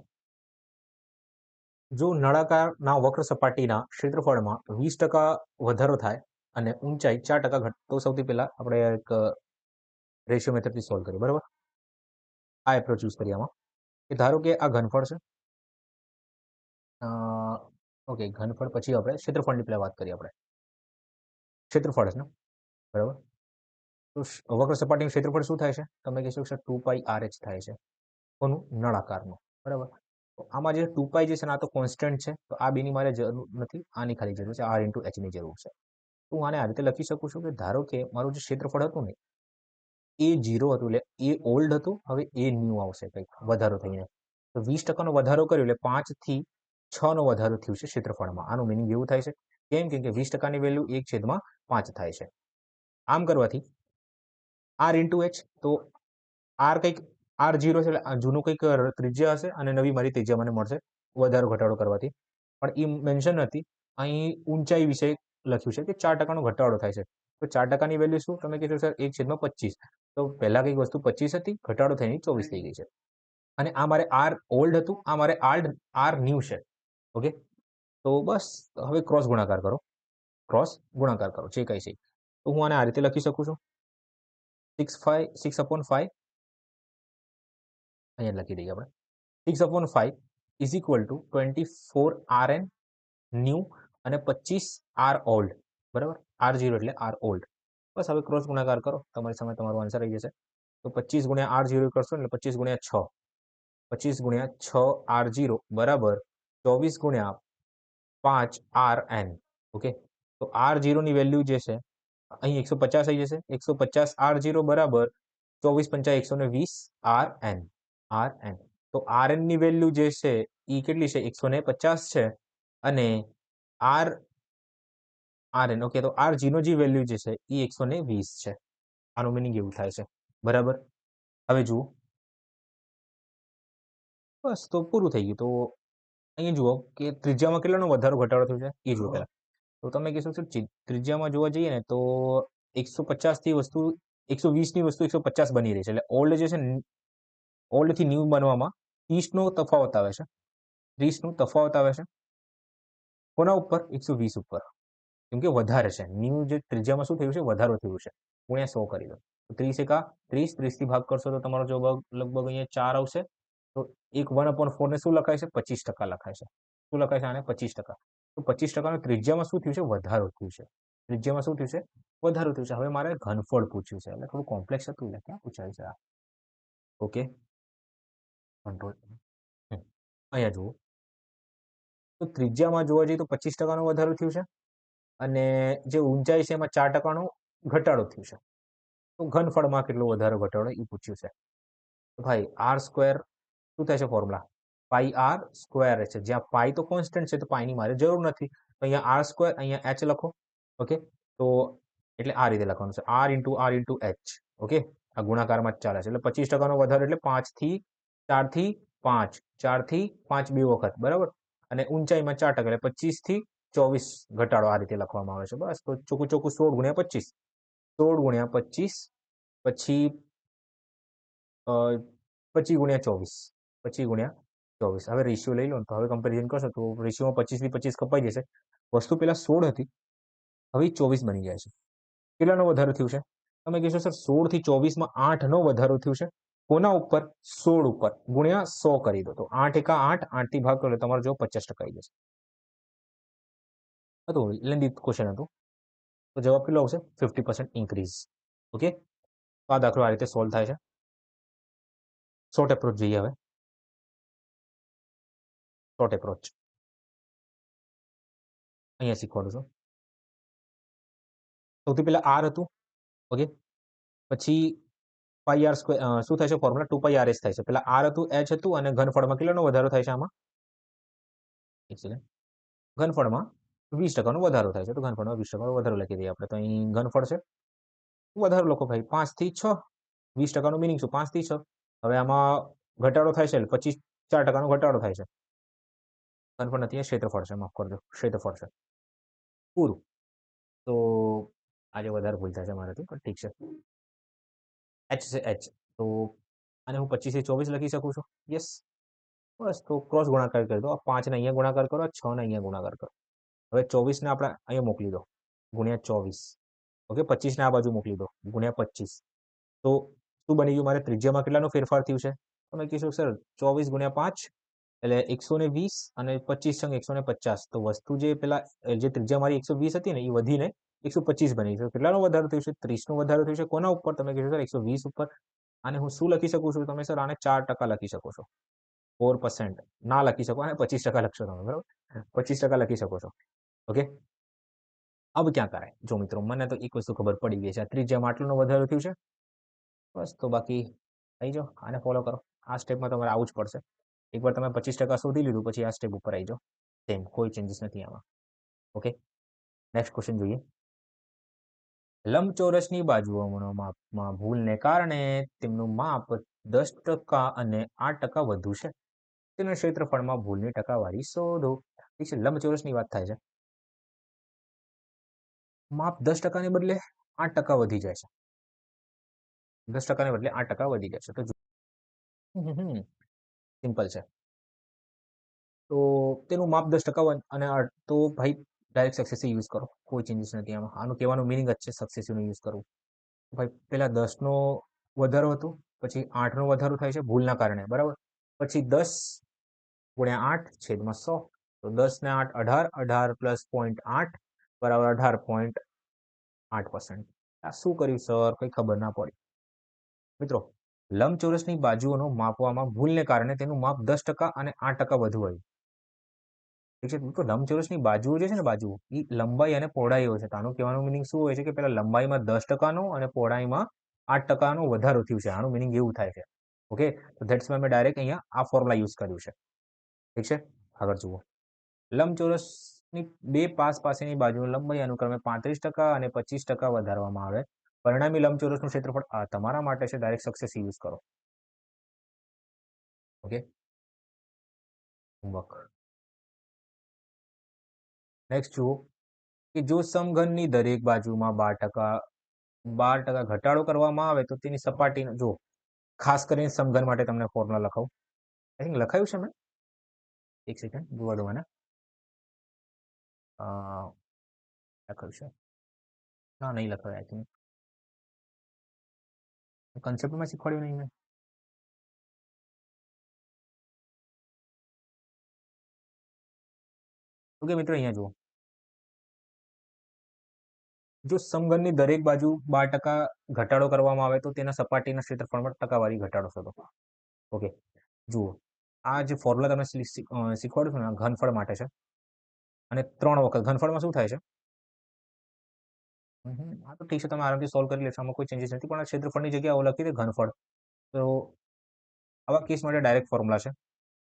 જો નળાકારના વક્ર સપાટીના ક્ષેત્રફળમાં 20% વધારો થાય અને ઊંચાઈ 4% ઘટે તો સૌથી પહેલા આપણે એક રેશિયો મેથડથી સોલ્વ કરીએ બરાબર. આ એપ્રોચ યુઝ કરીએ આમાં કે ધારો કે આ ઘનફળ છે. ઓકે ઘનફળ પછી આપણે ક્ષેત્રફળની પહેલા વાત કરીએ આપણે ક્ષેત્રફળ છે ને બરાબર. તો વક્ર સપાટીનું ક્ષેત્રફળ શું થાય છે તમે કહેશો કે 2πrh થાય છે કોનું નળાકારનું બરાબર. તો આમાં જે 2π જે છે ને આ તો કોન્સ્ટન્ટ છે તો આ બેની મારે જરૂર નથી આની ખાલી જરૂર છે r × h ની જરૂર છે. તો હું આને આ રીતે લખી શકું છું કે ધારો કે મારું જે ક્ષેત્રફળ હતું ને એ 0 હતું એટલે એ ઓલ્ડ હતું હવે એ ન્યૂ આવશે કંઈક વધારો થઈને. તો 20%નો વધારો કર્યો એટલે 5 થી 6નો વધારો થયું છે ક્ષેત્રફળમાં. આનું મિનિંગ એવું થાય છે કેમ કે 20%ની વેલ્યુ 1/5 થાય છે. આમ કરવાથી r × h તો r કંઈક r0 છે એટલે જૂનું કંઈક ત્રિજ્યા હશે અને નવી મારી ત્રિજ્યા મને મળશે વધારો ઘટાડો કરવાથી. પણ એ મેન્શન નથી અહીં ઊંચાઈ વિશે લખ્યું છે કે 4%નો ઘટાડો થાય છે. તો 4%ની વેલ્યુ શું તમે કીધું સર 1/25. તો પહેલા કંઈક વસ્તુ 25 હતી ઘટાડો થઈને 24 થઈ ગઈ છે. અને આ મારે r ઓલ્ડ હતું આ મારે r ન્યૂ છે. ઓકે તો બસ હવે ક્રોસ ગુણાકાર કરો જે કઈ છે. તો હું આને આ રીતે લખી શકું છું 6/5 અહીંયા લખી દઈએ આપણે 6/5 is equal to 24rn new અને 25r ઓલ્ડ બરાબર. r0 એટલે r ઓલ્ડ. બસ હવે ક્રોસ ગુણાકાર કરો તમારી સામે તમારો આન્સર આવી જશે. તો 25 × r0 કરશો એટલે 25 × 6 25 × 6 r0 બરાબર 24 × 5 rn. ઓકે તો r0 ની વેલ્યુ જે છે અહીં 150 આવી જશે 150 r0 બરાબર 24 × 5 120 rn. તો rn ની વેલ્યુ જે છે એ કેટલી છે 150 છે અને rn ઓકે તો r0 જે વેલ્યુ જે છે એ 120 છે. આનું મિનિંગ એવું થાય છે બરાબર. હવે જુઓ બસ તો પૂરું થઈ ગયું. તો અહીંયા જુઓ કે ત્રિજ્યામાં કેટલાનો વધારો ઘટાડો થયો છે એ જુઓ પહેલા. તો તમે કહેશો સર ત્રિજ્યામાં જોવા જઈએ ને તો 150 થી વસ્તુ 120 ની વસ્તુ 150 બની રહી છે એટલે ઓલ્ડ જે છે ને ઓલ્ડ થી ન્યૂ બનવામાં 30નો તફાવત આવે છે 30નું તફાવત આવે છે કોના ઉપર 120 ઉપર કેમ કે વધારે છે ન્યૂ જે ત્રિજ્યામાં શું થયું છે વધારો થયો છે ગુણ્યા 100 કરી દો. 30 એકા 30 થી ભાગ કરશો તો તમારો જવાબ લગભગ અહીંયા 4 આવશે. તો એક 1/4 ને શું લખાય છે 25% લખાય છે. શું લખાય છે આને 25%. તો 25%નો ત્રિજ્યામાં શું થયું છે વધારો થયું છે. ત્રિજ્યામાં શું થયું છે વધારો થયું છે. હવે મારે ઘનફળ પૂછ્યું છે એટલે થોડું કોમ્પ્લેક્સ હતું એટલે ક્યાં પૂછાયું છે આ. ઓકે કંટ્રોલ અહીંયા જુઓ તો ત્રિજ્યામાં જોવા જઈએ તો 25%નો વધારો થયું છે અને જે ઊંચાઈ છે એમાં 4%નો ઘટાડો થયો છે. તો ઘનફળમાં કેટલો વધારો ઘટાડો એ પૂછ્યું છે. તો ભાઈ r² શું થાય છે ફોર્મ્યુલા પાઈ આર સ્ક્વેર છે, જ્યાં પાઈ તો કોન્સ્ટન્ટ છે તો પાઈની મારે જરૂર નથી, તો અહીંયા આર સ્ક્વેર, અહીંયા એચ લખો. ઓકે, તો એટલે આ રીતે લખવાનું છે, આર ઇન્ટુ એચ. ઓકે, આ ગુણાકારમાં જ ચાલે છે, એટલે 25% વધારો એટલે 4 થી 5, 4 થી 5 બે વખત, બરાબર. અને ઊંચાઈમાં 4%, એટલે 25 થી 24 ઘટાડો આ રીતે લખવામાં આવે છે. બસ, તો ચોખ્ખું ચોખ્ખું 16 ગુણ્યા 25, 16 ગુણ્યા 25, પછી 25 ગુણ્યા 24, 25 ગુણ્યા 24. હવે રેશિયો લઈ લો, તો હવે કમ્પેરિઝન કરશો તો રેશિયોમાં 25 થી 25 કપાઈ જશે. વસ્તુ પેલા 16 હતી, હવે 24 બની જાય છે. કેટલાનો વધારો થયું છે? તમે કહેશો સર 16 થી 24 માં 8 નો વધારો થયું છે. કોના ઉપર? 16 ઉપર, ગુણ્યા 100 કરી દો, તો 8 એકા 8, 8 થી ભાગ કરો એટલે તમારો જો 50% આવી જશે. હતું લેન્ધી ક્વેશ્ચન હતું, તો જવાબ કેટલો આવશે? 50% ઇન્ક્રીઝ. ઓકે, તો આ દાખલો આ રીતે સોલ્વ થાય છે. શોર્ટ એપ્રોચ જોઈએ હવે. શોર્ટ એપ્રોચ અહીંયા શીખવાડું છું. સૌથી પહેલા આર હતું. ઓકે, પછી પાઈ આર સ્ક્વેર, શું થાય છે ફોર્મ્યુલા? 2 પાઈ આર એસ થાય છે. પેલા આર હતું, એચ હતું, અને ઘનફળમાં કેટલાનો વધારો થાય છે આમાં? ઘનફળમાં 20% વધારો થાય છે, તો ઘનફળમાં 20% વધારો લખી દઈએ આપણે. તો અહીં ઘનફળ છે, વધારો લખો ભાઈ, 5 થી 6. 20%નું મિનિંગ શું? 5 થી 6. હવે આમાં ઘટાડો થાય છે, 4% ઘટાડો થાય છે. ઘનફળ નથી, ક્ષેત્રફળ છે, માફ કરજો, ક્ષેત્રફળ છે પૂરું. તો આજે વધારે ભૂલ થાય છે મારાથી, પણ ઠીક છે. એચ છે એચ, તો આને હું 25 થી 24 લખી શકું છું. યસ, બસ, તો ક્રોસ ગુણાકાર કરી દો. 5 ને અહીંયા ગુણાકાર કરો, 6 ને અહીંયા ગુણાકાર કરો. હવે 24 ને આપણે અહીંયા મોકલી દો, ગુણ્યા 24. ઓકે, 25 ને આ બાજુ મોકલી દો, ગુણ્યા 25. તો શું બની ગયું? મારે ત્રિજ્યામાં કેટલાનો ફેરફાર થયું છે? તમે કહીશો સર 24 ગુણ્યા 5 એટલે 120, અને 25 સંગ 150. તો વસ્તુ જે પેલા જે ત્રિજ્યા મારી 120 હતી ને, એ વધીને 125 બની છે. કેટલાનો વધારો થયો છે? 30 નો વધારો થયો છે. કોના ઉપર? તમે કહેશો સર 120 ઉપર. આને હું શું લખી શકું છું? તમે સર આને 4% લખી શકો છો. 4% ના લખી શકો, અને 25% લખશો તમે, બરાબર. 25% લખી શકો છો. ઓકે, अब ક્યાં કરાય? જો મિત્રો, મને તો એક વસ્તુ ખબર પડી ગઈ છે, આ ત્રિજ્યામાં આટલો વધારો થયું છે. બસ, તો બાકી આવી જાઓ, આને ફોલો કરો. આ સ્ટેપમાં તમારે આવું જ પડશે. એકવાર તમે 25% શોધી લીધું, પછી આ સ્ટેપ ઉપર આવી જાઓ. સેમ, કોઈ ચેન્જીસ નથી આમાં. ઓકે, નેક્સ્ટ ક્વેશ્ચન જોઈએ. લંબચોરસની બાજુઓના માપમાં ભૂલને કારણે તેમનું માપ 10% અને 8% વધુ છે. તેના ક્ષેત્રફળમાં ભૂલની ટકાવારી શોધો. ઠીક છે, લંબચોરસની વાત થાય છે. માપ 10% ને બદલે 8% વધી જાય છે. 10% ને બદલે 8% વધી જાય છે. તો સિમ્પલ છે. તો તેનું માપ 10% અને તો ભાઈ ડાયરેક્ટ સક્સેસિવ યુઝ કરો, કોઈ ચેન્જીસ નથી આમાં. આનું કહેવાનું મિનિંગ જ છે સક્સેસિવનો યુઝ કરવું. ભાઈ પેલા 10નો વધારો હતો, પછી 8નો વધારો થાય છે ભૂલના કારણે, બરાબર. પછી 10 ગુણ્યા 8 છેદમાં 100. તો 10 ને 8 18, 18 પ્લસ 0.8 બરાબર 18.8%. આ શું કર્યું સર? કંઈ ખબર ના પડી. મિત્રો, લંબચોરસની બાજુઓનો માપવામાં ભૂલને કારણે તેનું માપ 10% અને 8% વધુ આવ્યું. ઠીક છે, તો લંબચોરસની બાજુઓ જે છે ને, બાજુઓ એ લંબાઈ અને પહોળાઈ હોય છે. તો આનું કહેવાનું મિનિંગ શું હોય છે કે પેલા લંબાઈમાં 10%નો અને પહોળાઈમાં 8%નો વધારો થયું છે. આનું મિનિંગ એવું થાય છે. ઓકે, તો ધેટ્સ વાય મેં ડાયરેક્ટ અહીંયા આ ફોર્મ્યુલા યુઝ કર્યું છે. ઠીક છે, આગળ જુઓ. લંબચોરસની બે પાસેની બાજુની લંબાઈ અનુક્રમે 35% અને 25% વધારવામાં આવે. પરિણામી લંબચોરસનું ક્ષેત્રફળ આ તમારા માટે છે. ડાયરેક્ટ સક્સેસ યુઝ કરો. Okay, homework. નેક્સ્ટ જુઓ કે જો સમઘનની દરેક બાજુમાં 12% ઘટાડો કરવામાં આવે તો તેની સપાટીનો, જો ખાસ કરીને સમઘન માટે તમને ફોર્મ્યુલા લખાવું. આઈ થિંક લખાયું છે મેં, એક સેકન્ડ જોવા દો મને. લખાયું છે? ના, નહીં લખાયું. આઈ થિંક કન્સેપ્ટમાં શીખવાડ્યું નહીં મેં. ઓકે મિત્રો, અહીંયા જુઓ. જો સમઘનની દરેક બાજુ 12% ઘટાડો કરવામાં આવે તો તેના સપાટીના ક્ષેત્રફળમાં ટકાવારી ઘટાડો થતો. ઓકે, જુઓ, આ જે ફોર્મ્યુલા તમે શીખવાડ્યું છે ને, ઘનફળ માટે છે. અને 3 વખત ઘનફળમાં શું થાય છે? હા, તો ઠીક છે, તમે આરામથી સોલ્વ કરી લેશો, આમાં કોઈ ચેન્જીસ નથી. પણ આ ક્ષેત્રફળની જગ્યાએ લખી દે ઘનફળ. તો આવા કેસ માટે ડાયરેક્ટ ફોર્મ્યુલા છે.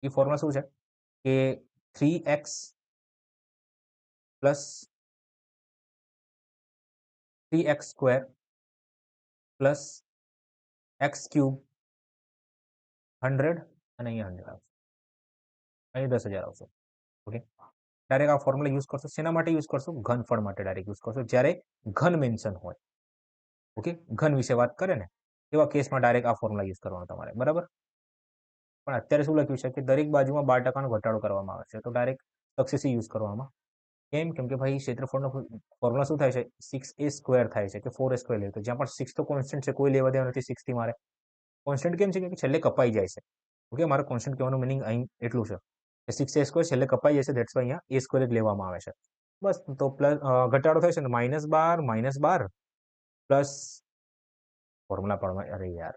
એ ફોર્મ્યુલા શું છે કે 3x plus 3x² plus x³ 100 અને અહીંયા 100 આવશે, અહીં 10,000 આવશે. ઓકે, ડાયરેક્ટ આ ફોર્મ્યુલા યુઝ કરશો. શેના માટે યુઝ કરશો? ઘનફળ માટે ડાયરેક્ટ યુઝ કરશો જ્યારે ઘન મેન્શન હોય. ઓકે, ઘન વિશે વાત કરે ને એવા કેસમાં ડાયરેક્ટ આ ફોર્મ્યુલા યુઝ કરવાનો તમારે, બરાબર. પણ અત્યારે શું લખ્યું છે કે દરેક બાજુમાં 12% ઘટાડો કરવામાં આવે છે, તો ડાયરેક્ટ સક્સેસિવ યુઝ કરવામાં. કેમ? કેમ કે ભાઈ ક્ષેત્રફળનો ફોર્મ્યુલા શું થાય છે? 6a² થાય છે કે 4a² લે તો જ્યાં પણ 6 તો કોન્સ્ટન્ટ છે, કોઈ લેવા દેવા નથી 6 થી. મારે કોન્સ્ટન્ટ કેમ છે કે છેલ્લે કપાઈ જાય છે. ઓકે, મારો કોન્સ્ટન્ટ કહેવાનું મિનિંગ અહીં એટલું છે કે 6a² છેલ્લે કપાઈ જાય છે, ધેટ્સ વાય અહીંયા a² જ લેવામાં આવે છે. બસ, તો પ્લસ ઘટાડો થાય છે ને -12 પ્લસ ફોર્મ્યુલા પણ, અરે યાર,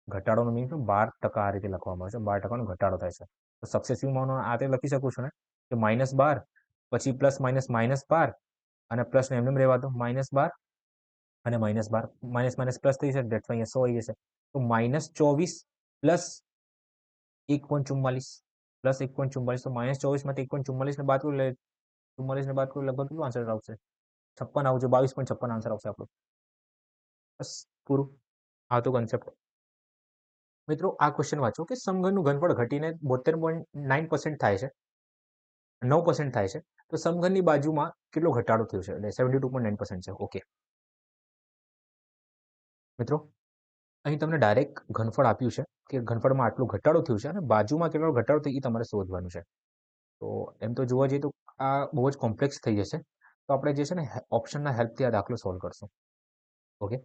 ઘટાડોનો મીન 12% આ રીતે લખવામાં આવે છે. 12%નો ઘટાડો થાય છે. તો સક્સેસિવમાં આ રીતે લખી શકું છું ને કે -12 પછી પ્લસ -12 અને પ્લસ ને એમને રહેવા દો, -12 અને -12 માઇનસ પ્લસ થઈ જશે, ધેટ્સ વાય અહીંયા 100 આવી જશે. તો -24 પ્લસ 1.44 પ્લસ 1.44, તો -24 માંથી 1.44 ને બાદ કરો એટલે 44 ને બાદ કરો લગભગ કેટલું આન્સર આવશે? 56 આવશે. 22.56 આન્સર આવશે આપણો. બસ, પૂરું. આ તો કન્સેપ્ટ. મિત્રો, આ ક્વેશ્ચન વાંચો કે સમઘનનું ઘનફળ ઘટીને 72.9% થાય છે, 9% થાય છે, તો સમઘનની બાજુમાં કેટલો ઘટાડો થયો છે? એટલે 72.9% છે. ઓકે મિત્રો, અહીં તમને ડાયરેક્ટ ઘનફળ આપ્યું છે કે ઘનફળમાં આટલો ઘટાડો થયો છે અને બાજુમાં કેટલો ઘટાડો થયો એ તમારે શોધવાનું છે. તો એમ તો જોવા જઈએ તો આ બહુ જ કોમ્પ્લેક્સ થઈ જશે, તો આપણે જે છે ને ઓપ્શનના હેલ્પથી આ દાખલો સોલ્વ કરશું. ઓકે,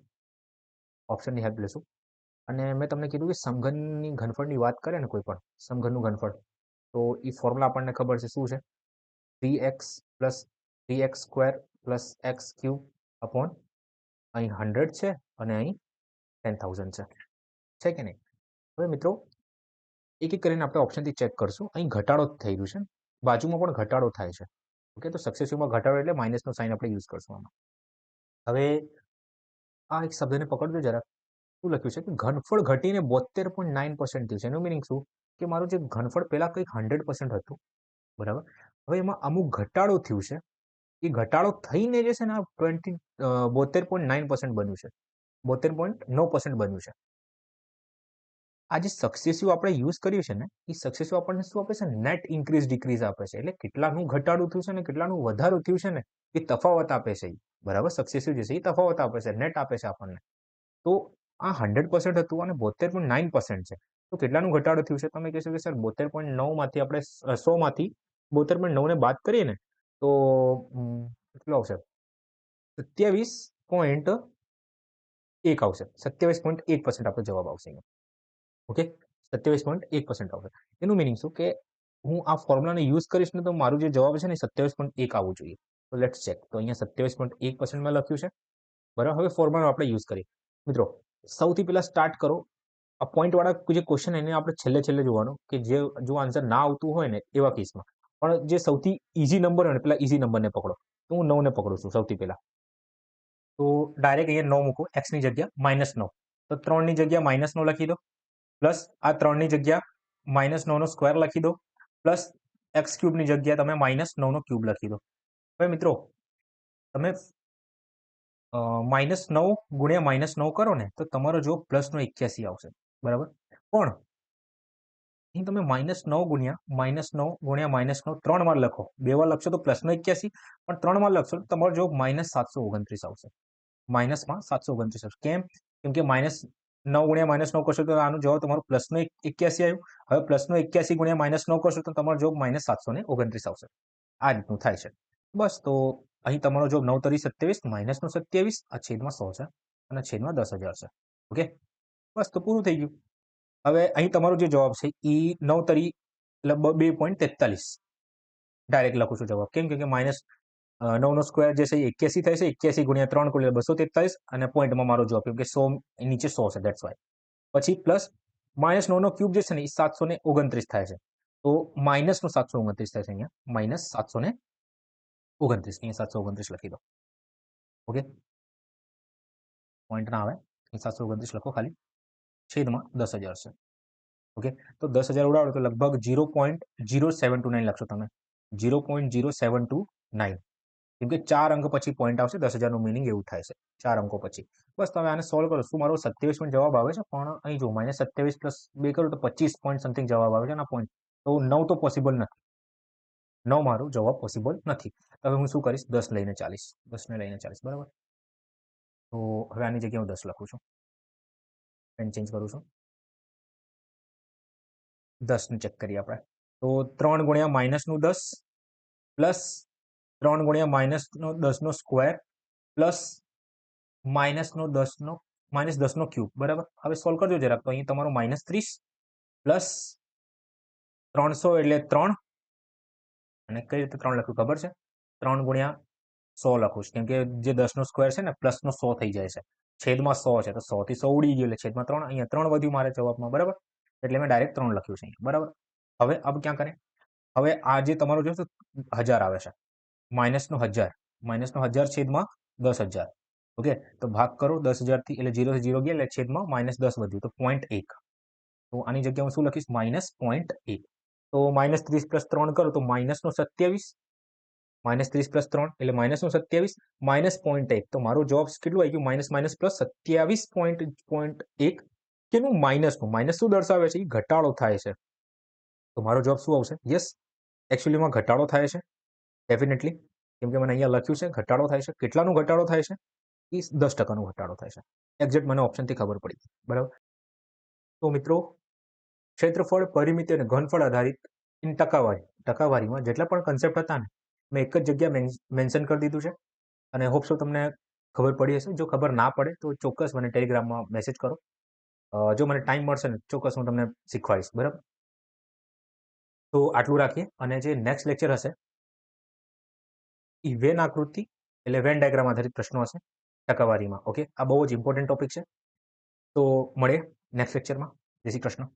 ઓપ્શનની હેલ્પ લેશું. અને મેં તમને કીધું કે સમઘનની ઘનફળની વાત કરે ને કોઈ પણ સમઘનનું ઘનફળ, તો એ ફોર્મ્યુલા આપણને ખબર છે શું છે? 3x plus 3x² plus x³ upon અહીં 100 છે અને અહીં 10,000 છે કે નહીં? હવે મિત્રો, એક એક કરીને આપણે ઓપ્શનથી ચેક કરશું. અહીં ઘટાડો થઈ રહ્યું છે, બાજુમાં પણ ઘટાડો થાય છે. ઓકે, તો સક્સેસિવમાં ઘટાડો એટલે માઇનસનો સાઇન આપણે યુઝ કરશું આમાં. હવે આ એક શબ્દને પકડજો જરા. શું લખ્યું છે કે ઘનફળ ઘટીને 72.9% થયું છે. એનું મિનિંગ શું? કે મારું જે ઘનફળ પહેલા કંઈક 100% હતું, બરાબર, હવે એમાં અમુક ઘટાડો થયું છે. એ ઘટાડો થઈને જે છે ને આ 72.9% બન્યું છે, 72.9% બન્યું છે. આ જે સક્સેસિવ આપણે યુઝ કર્યું છે ને, એ સક્સેસિવ આપણને શું આપે છે? નેટ ઇન્ક્રીઝ ડિક્રીઝ આપે છે. એટલે કેટલાનું ઘટાડું થયું છે ને કેટલાનું વધારો થયું છે ને એ તફાવત આપે છે. બરાબર, સક્સેસિવ જે છે એ તફાવત આપે છે, નેટ આપે છે આપણને. તો આ 100% હતું અને 72.9% છે, તો કેટલાનું ઘટાડો થયું છે? તમે કહેશો કે સર 72.9 માંથી આપણે 100 માંથી 72.9 ને બાદ કરીએ ને તો કેટલો આવશે? 27.1 આવશે. 27.1% આપણો જવાબ આવશે અહીંયા. ઓકે, 27.1% આવશે. એનું મિનિંગ શું કે હું આ ફોર્મ્યુલાને યુઝ કરીશ ને તો મારું જે જવાબ છે ને 27.1 આવવું જોઈએ. તો લેટ્સ ચેક. તો અહીંયા 27.1% માં લખ્યું છે, બરાબર. હવે ફોર્મ્યુલા આપણે યુઝ કરીએ. મિત્રો, સૌથી પહેલા સ્ટાર્ટ કરો આ પોઈન્ટ વાળા જે ક્વેશ્ચન એને આપણે છેલ્લે જોવાનું કે જે જો આન્સર ના આવતું હોય ને એવા કેસમાં. પણ જે સૌથી ઈઝી નંબર હોય ને પેલા ઈઝી નંબરને પકડો. તો હું 9 ને પકડું છું સૌથી પહેલા. તો ડાયરેક્ટ અહીંયા 9 મૂકો, x ની જગ્યા -9, તો 3 ની જગ્યા -9 લખી દો, પ્લસ આ 3 ની જગ્યા -9 નો સ્ક્વેર લખી દો, પ્લસ x³ ની જગ્યા તમે -9 નો ક્યુબ લખી દો. હવે મિત્રો, તમે -9 ગુણ્યા -9 કરો ને તો તમારો જવાબ +81 આવશે, બરાબર. પણ અહીં તમે -9 ગુણ્યા -9 3 વાર લખો. 2 વાર લખશો તો +81, પણ 3 વાર લખશો તો તમારો જવાબ -729 આવશે. માઇનસમાં 729 આવશે. કેમ? કેમ કે -9 ગુણ્યા -9 કરશો તો આનો જવાબ તમારો +81 આવ્યો. હવે +81 ગુણ્યા -9 કરશો તો તમારો જવાબ -729 આવશે. આ રીતનું થાય છે. બસ, તો અહીં તમારો જવાબ 9 તરી 27 -નો 27 આ છેદમાં 100 છે અને છેદમાં 10,000 છે. ઓકે, બસ, તો પૂરું થઈ ગયું. હવે અહીં તમારો જે જવાબ છે એ 9 તરી એટલે 2.43 ડાયરેક્ટ લખું છું જવાબ. કેમ? કે -9 નો સ્ક્વેર જે છે એ 81 થાય છે. 81 ગુણ્યા 3 એટલે 243 અને પોઈન્ટમાં મારો જવાબ કેમ કે 100 નીચે 100 છે, ધેટ્સ વાય. પછી પ્લસ -9 નો ક્યુબ જે છે ને એ 729 થાય છે. તો -નો 729 થાય છે અહીંયા, -729 અહીંયા 729 લખી દો. ઓકે, પોઈન્ટ ના આવે, 729 લખો ખાલી, છેદમાં 10,000 છે. ઓકે, તો 10,000 ઉડાડો તો લગભગ 0.0729 લખશો તમે, 0.0729, કેમ કે 4 અંક પછી પોઈન્ટ આવશે, 10,000નું મિનિંગ એવું થાય છે 4 અંકો પછી. બસ તમે આને સોલ્વ કરો. શું મારો 27 પોઈન્ટ જવાબ આવે છે? પણ અહીં જો -27 પ્લસ 2 કરો તો 25 પોઈન્ટ સમથિંગ જવાબ આવે છે આના પોઈન્ટ. તો 9 તો પોસિબલ નથી, 9 મારો જવાબ પોસિબલ નથી. હવે હું શું કરીશ? 10 લઈને ચાલીશ, 10 ને લઈને ચાલીશ, બરાબર. તો હવે આની જગ્યાએ હું 10 લખું છું, પેન ચેન્જ કરું છું. 10 ચેક કરીએ આપણે. તો 3 ગુણ્યા માઇનસનું 10 પ્લસ 3 ગુણ્યા માઇનસનો 10નો સ્ક્વેર પ્લસ માઇનસનો 10નો -10નો ક્યુબ, બરાબર. હવે સોલ્વ કરજો જરાક. તો અહીં તમારો -30 પ્લસ 300 એટલે 3, અને કઈ રીતે 3 લખ્યું ખબર છે? 3 ગુણ્યા 100 લખું છું, કેમ કે જે 10નો સ્ક્વેર છે ને પ્લસનો 100 થઈ જાય છે, છેદમાં 100 છે, તો 100 થી 100 ઉડી ગયો એટલે છેદમાં 3. અહીંયા 3 વધ્યું મારે જવાબમાં, બરાબર. એટલે મેં ડાયરેક્ટ 3 લખ્યું છે અહીંયા, બરાબર. હવે અબ ક્યાં કરે? હવે આ જે તમારો જો 1000 આવે છે, માઇનસનો 1000 છેદમાં 10,000. ઓકે, તો ભાગ કરો 10,000 થી, એટલે 0 થી 0 ગયા એટલે છેદમાં -10 વધ્યું, તો 0.1. તો આની જગ્યાએ હું શું લખીશ? -0.1. તો -30 પ્લસ 3 કરો તો -27, -30 પ્લસ 3 એટલે -27, -0.1. તો મારો જવાબ કેટલું આવી ગયું? Minus plus 27.1. કેનું? માઇનસનું. માઇનસ શું દર્શાવે છે? એ ઘટાડો થાય છે. તો મારો જવાબ શું આવશે? યસ, એકચ્યુઅલીમાં ઘટાડો થાય છે ડેફિનેટલી, કેમ કે મને અહીંયા લખ્યું છે ઘટાડો થાય છે. કેટલાનો ઘટાડો થાય છે? એ 10%નો ઘટાડો થાય છે. એક્ઝેક્ટ મને ઓપ્શનથી ખબર પડી, બરાબર. તો મિત્રો, ક્ષેત્રફળ, પરિમિતિ અને ઘનફળ આધારિત ટકાવારીમાં જેટલા પણ કન્સેપ્ટ હતા ને, મેં એક જ જગ્યા મેન્શન કરી દીધું છે, અને હોપ સો તમને ખબર પડી હશે. જો ખબર ના પડે તો ચોક્કસ મને ટેલિગ્રામમાં મેસેજ કરો. જો મને ટાઈમ મળશે ને ચોક્કસ હું તમને શીખવાડીશ, બરાબર. તો આટલું રાખીએ, અને જે નેક્સ્ટ લેક્ચર હશે એ વેન આકૃતિ એટલે વેન ડાયાગ્રામ આધારિત પ્રશ્નો હશે ટકાવારીમાં. ઓકે, આ બહુ જ ઇમ્પોર્ટન્ટ ટોપિક છે. તો મળીએ નેક્સ્ટ લેક્ચરમાં. જય શ્રી કૃષ્ણ.